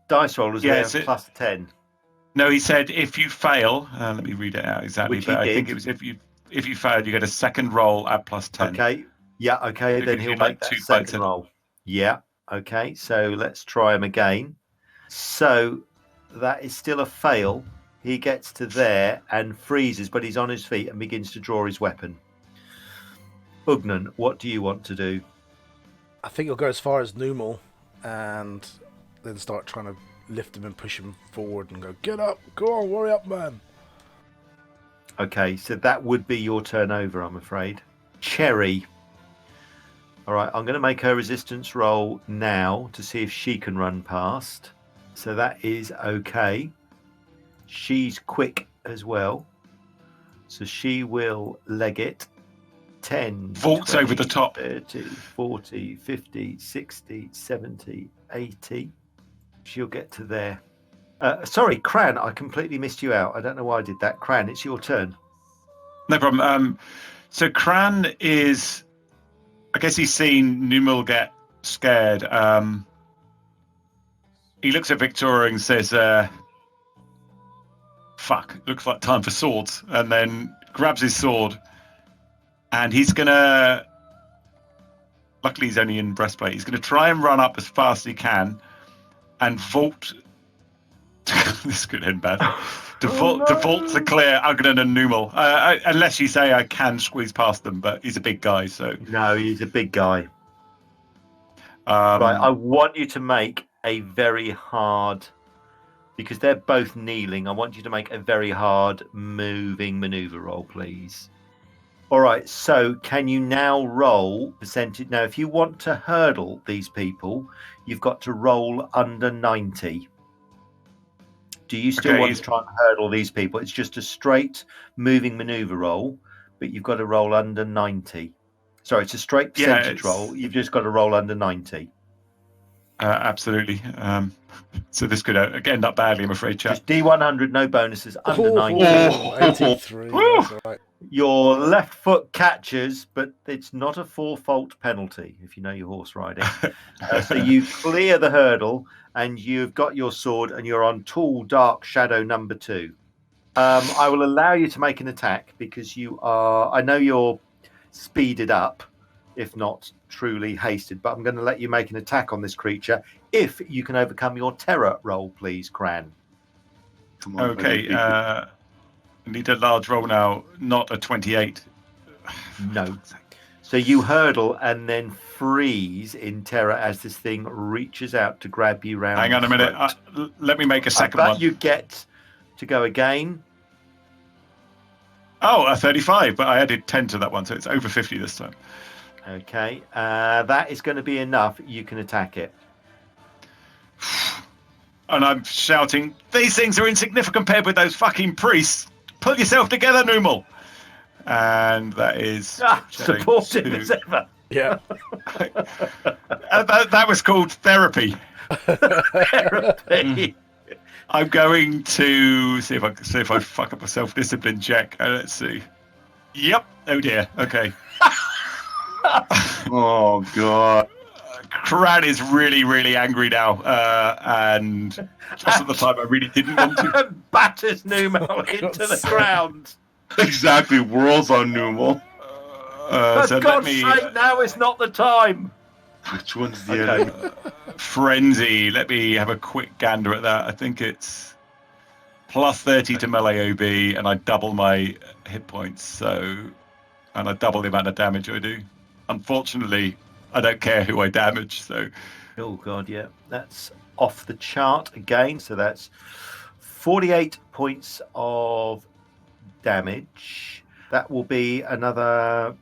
dice roll as well? Plus 10. No, he said if you fail. Let me read it out exactly. Which but I he think did. it was if you failed, you get a second roll at +10. Okay. Yeah. Okay. So Then if he'll you'd make like that 2 second fights in. roll. Yeah. Okay. So let's try him again. So that is still a fail. He gets to there and freezes, but he's on his feet and begins to draw his weapon. Ugnan, what do you want to do? I think he'll go as far as Numal and then start trying to lift him and push him forward and go, get up, go on, worry up, man. Okay, so that would be your turn over, I'm afraid. Cherry. All right, I'm going to make her resistance roll now to see if she can run past. So that is okay. She's quick as well. So she will leg it. 10, Vaults 20, over the top. 30, 40, 50, 60, 70, 80. She'll get to there. Sorry, Cran, I completely missed you out. I don't know why I did that. Cran, it's your turn. No problem. So Cran is, I guess he's seen Numal get scared. He looks at Victoria and says, fuck, looks like time for swords. And then grabs his sword. And he's going to, luckily he's only in breastplate, he's going to try and run up as fast as he can and vault. This could end bad. To vault to clear Ugnan and Numal. Unless you say I can squeeze past them, but he's a big guy, so. No, he's a big guy. Right, I want you to make a very hard, because they're both kneeling, I want you to make a very hard moving maneuver roll, please. All right, so can you now roll percentage? Now, if you want to hurdle these people, you've got to roll under 90. Do you still want to try and hurdle these people? It's just a straight moving maneuver roll, but you've got to roll under 90. Sorry, it's a straight percentage roll. You've just got to roll under 90. Absolutely. So this could end up badly, I'm afraid, chap. Just D100, no bonuses, under 90. 83. That's all right. Your left foot catches, but it's not a 4-fault penalty if you know your horse riding. So you clear the hurdle and you've got your sword and you're on tall, dark shadow number 2. I will allow you to make an attack because you are, I know you're speeded up. if not truly hasted. But I'm going to let you make an attack on this creature if you can overcome your terror roll, please, Cran. Come on, Okay, buddy. I need a large roll now, not a 28. No. So you hurdle and then freeze in terror as this thing reaches out to grab you round. Hang on a the minute. throat. Let me make a second But one. you get to go again. Oh, a 35, but I added 10 to that one, so it's over 50 this time. Okay, that is going to be enough. You can attack it. And I'm shouting, these things are insignificant compared with those fucking priests. Pull yourself together, Numal. And that is... Supportive as ever. Yeah. that was called therapy. Therapy. I'm going to see if I fuck up a self-discipline check. Let's see. Yep. Oh dear. Okay. Oh god. Cran is really, really angry now, and just at the time I really didn't want to. Batters Numo into the ground. Exactly, whirls on Numal. For So God's sake, now is not the time. Which one's the Okay. enemy? Frenzy. Let me have a quick gander at that. I think it's plus 30 to melee OB, and I double my hit points. And I double the amount of damage I do. Unfortunately, I don't care who I damage. So Oh God, yeah, that's off the chart again. So that's 48 points of damage. That will be another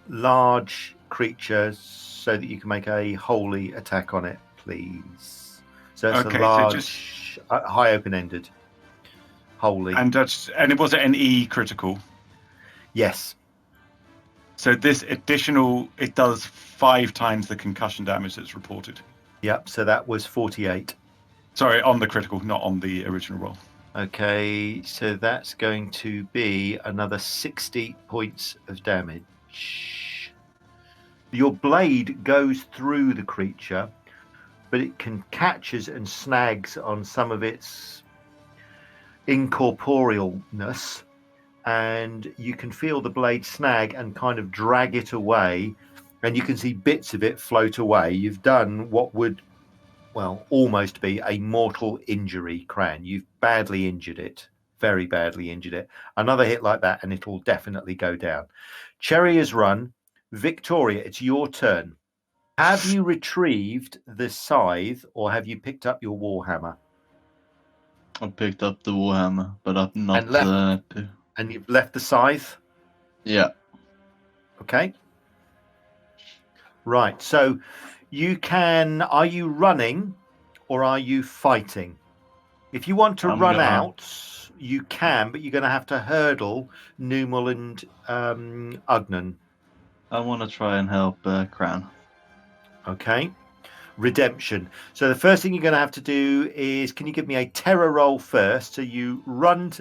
large creature, so that you can make a holy attack on it, please. So it's Okay, a so large, high open-ended, holy. and it was an E critical. Yes. So this additional, it does 5 times the concussion damage that's reported. Yep. So that was 48. Sorry, on the critical, not on the original roll. Okay, so that's going to be another 60 points of damage. Your blade goes through the creature, but it catches and snags on some of its incorporealness, and you can feel the blade snag and kind of drag it away, and you can see bits of it float away. You've done what would, well, almost be a mortal injury, Cran. You've badly injured it, very badly injured it. Another hit like that and it'll definitely go down. Cherry has run. Victoria, it's your turn. Have you retrieved the scythe, or have you picked up your warhammer? I picked up the warhammer, but I'm not. And left. And you've left the scythe? Yeah. Okay. Right. So you can. Are you running or are you fighting? If you want to run out, you can, but you're going to have to hurdle Numal and Ugnan. I want to try and help Cran. Okay. Redemption. So the first thing you're going to have to do is, can you give me a terror roll first? So you run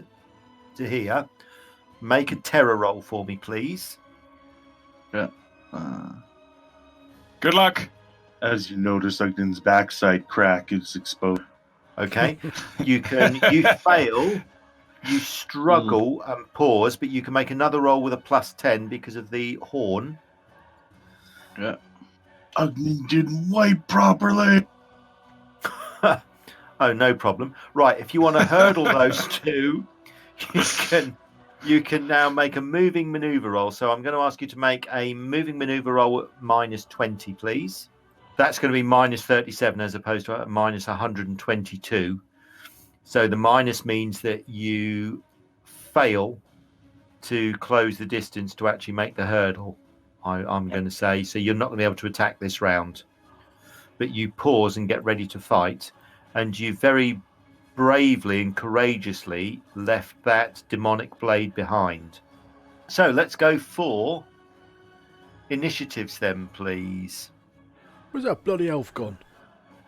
to here. Make a terror roll for me, please. Yeah. Good luck. As you notice, Ugden's backside crack is exposed. Okay. You fail. You struggle and pause, but you can make another roll with a +10 because of the horn. Yeah. Ugden didn't wipe properly. Oh, no problem. Right, if you want to hurdle those two, you can now make a moving maneuver roll. So I'm going to ask you to make a moving maneuver roll at -20, please. That's going to be -37 as opposed to -122. So the minus means that you fail to close the distance to actually make the hurdle, I'm going to say. So you're not going to be able to attack this round. But you pause and get ready to fight. And you very bravely and courageously left that demonic blade behind. So let's go for initiatives then, please. Where's that bloody elf gone?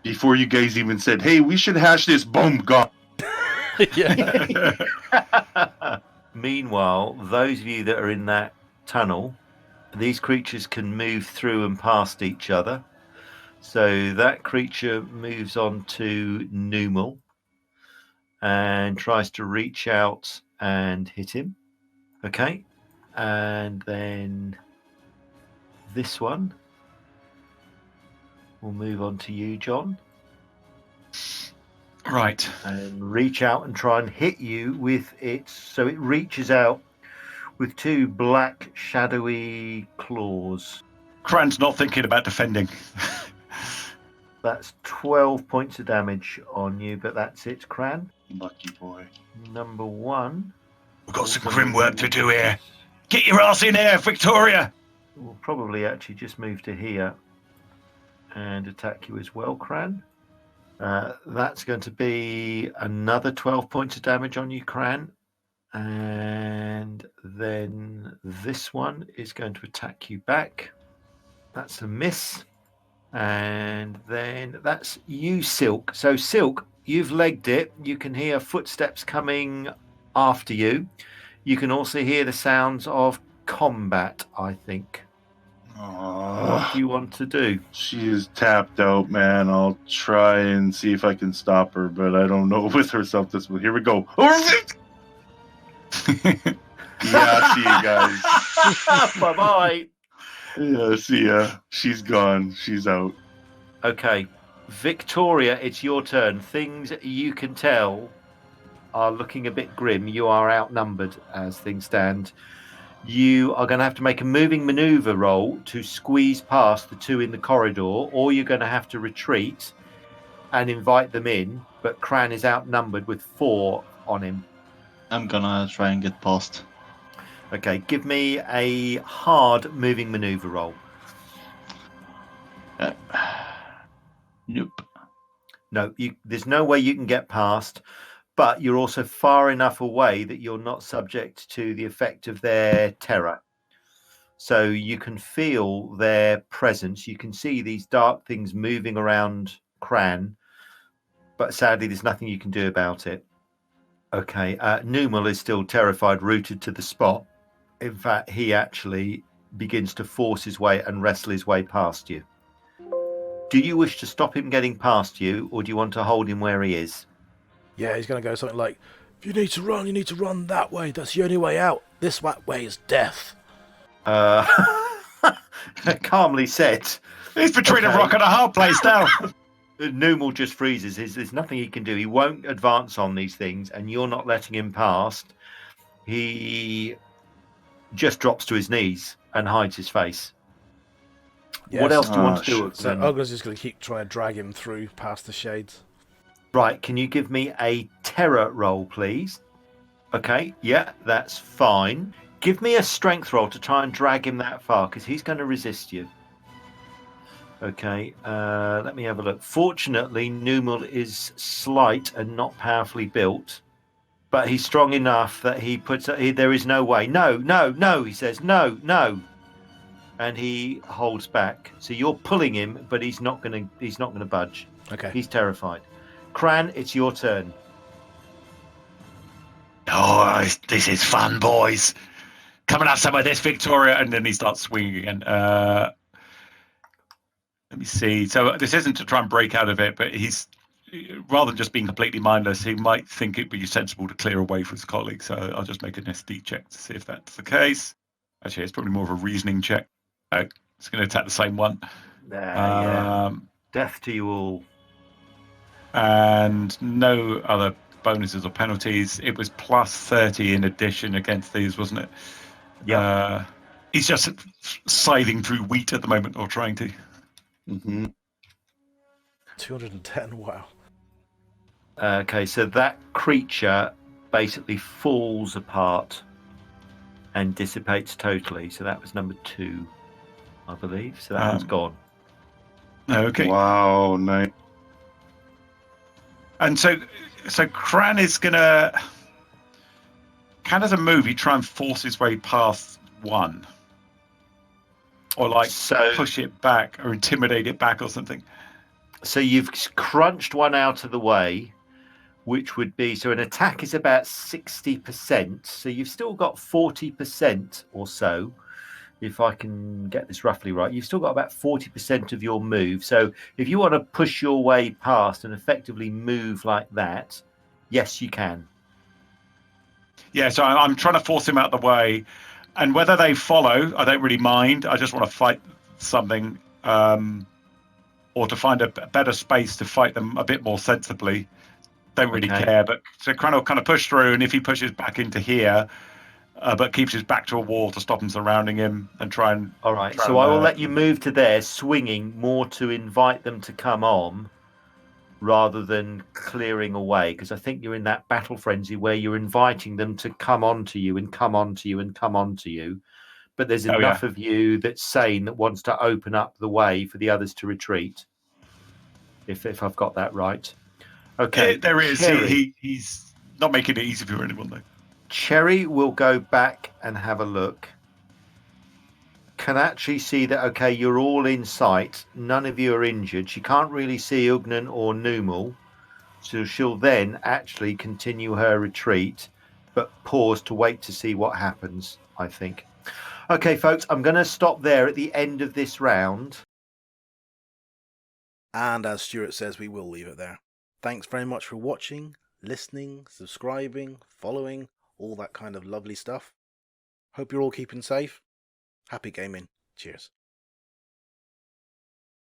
Before you guys even said, hey, we should hash this, boom, gone. Yeah. Meanwhile, those of you that are in that tunnel, these creatures can move through and past each other. So that creature moves on to Numal and tries to reach out and hit him. Okay. And then this one will move on to you, John, Right. and reach out and try and hit you with it. So it reaches out with 2 black, shadowy claws. Cran's not thinking about defending. That's 12 points of damage on you, but that's it, Cran. Lucky boy. Number 1. We've got some grim work to do here. Get your ass in here, Victoria! We'll probably actually just move to here and attack you as well, Cran. That's going to be another 12 points of damage on you, Cran. And then this one is going to attack you back. That's a miss. And then that's you, Silk. So, Silk, you've legged it. You can hear footsteps coming after you. You can also hear the sounds of combat, I think. What do you want to do? She is tapped out, man. I'll try and see if I can stop her, but I don't know with herself this way. Here we go. Yeah, see you guys. Bye-bye. Yeah, see ya. She's gone. She's out. Okay. Victoria, it's your turn. Things you can tell are looking a bit grim. You are outnumbered as things stand. You are going to have to make a moving maneuver roll to squeeze past the 2 in the corridor, or you're going to have to retreat and invite them in, but Cran is outnumbered with 4 on him. I'm gonna try and get past. Okay, give me a hard moving maneuver roll. Nope. No, there's no way you can get past, but you're also far enough away that you're not subject to the effect of their terror. So you can feel their presence. You can see these dark things moving around Cran, but sadly there's nothing you can do about it. Okay, Numal is still terrified, rooted to the spot. In fact, he actually begins to force his way and wrestle his way past you. Do you wish to stop him getting past you, or do you want to hold him where he is? Yeah, he's going to go something like, if you need to run that way. That's the only way out. This way is death. Calmly said. He's between a rock and a hard place now. Numal just freezes. There's nothing he can do. He won't advance on these things, and you're not letting him past. He just drops to his knees and hides his face. Yes. What else do you want to do? So Ogre's just going to keep trying to drag him through past the shades. Right, can you give me a terror roll, please? Okay, yeah, that's fine. Give me a strength roll to try and drag him that far, because he's going to resist you. Okay, let me have a look. Fortunately, Numal is slight and not powerfully built, but he's strong enough that he puts. There is no way. No, he says. No. And he holds back. So you're pulling him, but he's not going to budge. Okay. He's terrified. Cran, it's your turn. Oh, this is fun, boys. Coming at some of this, Victoria. And then he starts swinging again. Let me see. So this isn't to try and break out of it, but he's, rather than just being completely mindless, he might think it'd be sensible to clear away from his colleague. So I'll just make an SD check to see if that's the case. Actually, it's probably more of a reasoning check. It's going to attack the same one. Yeah. Death to you all. And no other bonuses or penalties. It was plus 30 in addition against these, wasn't it? Yeah. He's just scything through wheat at the moment, or trying to. Mm-hmm. 210, wow. Okay, so that creature basically falls apart and dissipates totally. So that was number 2, I believe. So that one's gone. Okay. Wow, nice. And so Cran is gonna, kind of as a move, he try and force his way past one, or push it back, or intimidate it back, or something. So you've crunched one out of the way, which would be, so an attack is about 60%. So you've still got 40% or so, if I can get this roughly right. You've still got about 40% of your move. So if you want to push your way past and effectively move like that, yes, you can. Yeah, so I'm trying to force him out of the way. And whether they follow, I don't really mind. I just want to fight something, or to find a better space to fight them a bit more sensibly. Don't really Okay. care, but so Cran will kind of push through, and if he pushes back into here, but keeps his back to a wall to stop him surrounding him and try and. All right. So I will let you move to there, swinging more to invite them to come on, rather than clearing away, because I think you're in that battle frenzy where you're inviting them to come onto you and come onto you and come onto you. But there's enough of you that's sane that wants to open up the way for the others to retreat. If I've got that right. Okay. There is. Cherry. He's not making it easy for anyone, though. Cherry will go back and have a look. Can actually see that, okay, you're all in sight. None of you are injured. She can't really see Ugnan or Numal. So she'll then actually continue her retreat, but pause to wait to see what happens, I think. Okay, folks, I'm going to stop there at the end of this round. And as Stuart says, we will leave it there. Thanks very much for watching, listening, subscribing, following, all that kind of lovely stuff. Hope you're all keeping safe. Happy gaming. Cheers.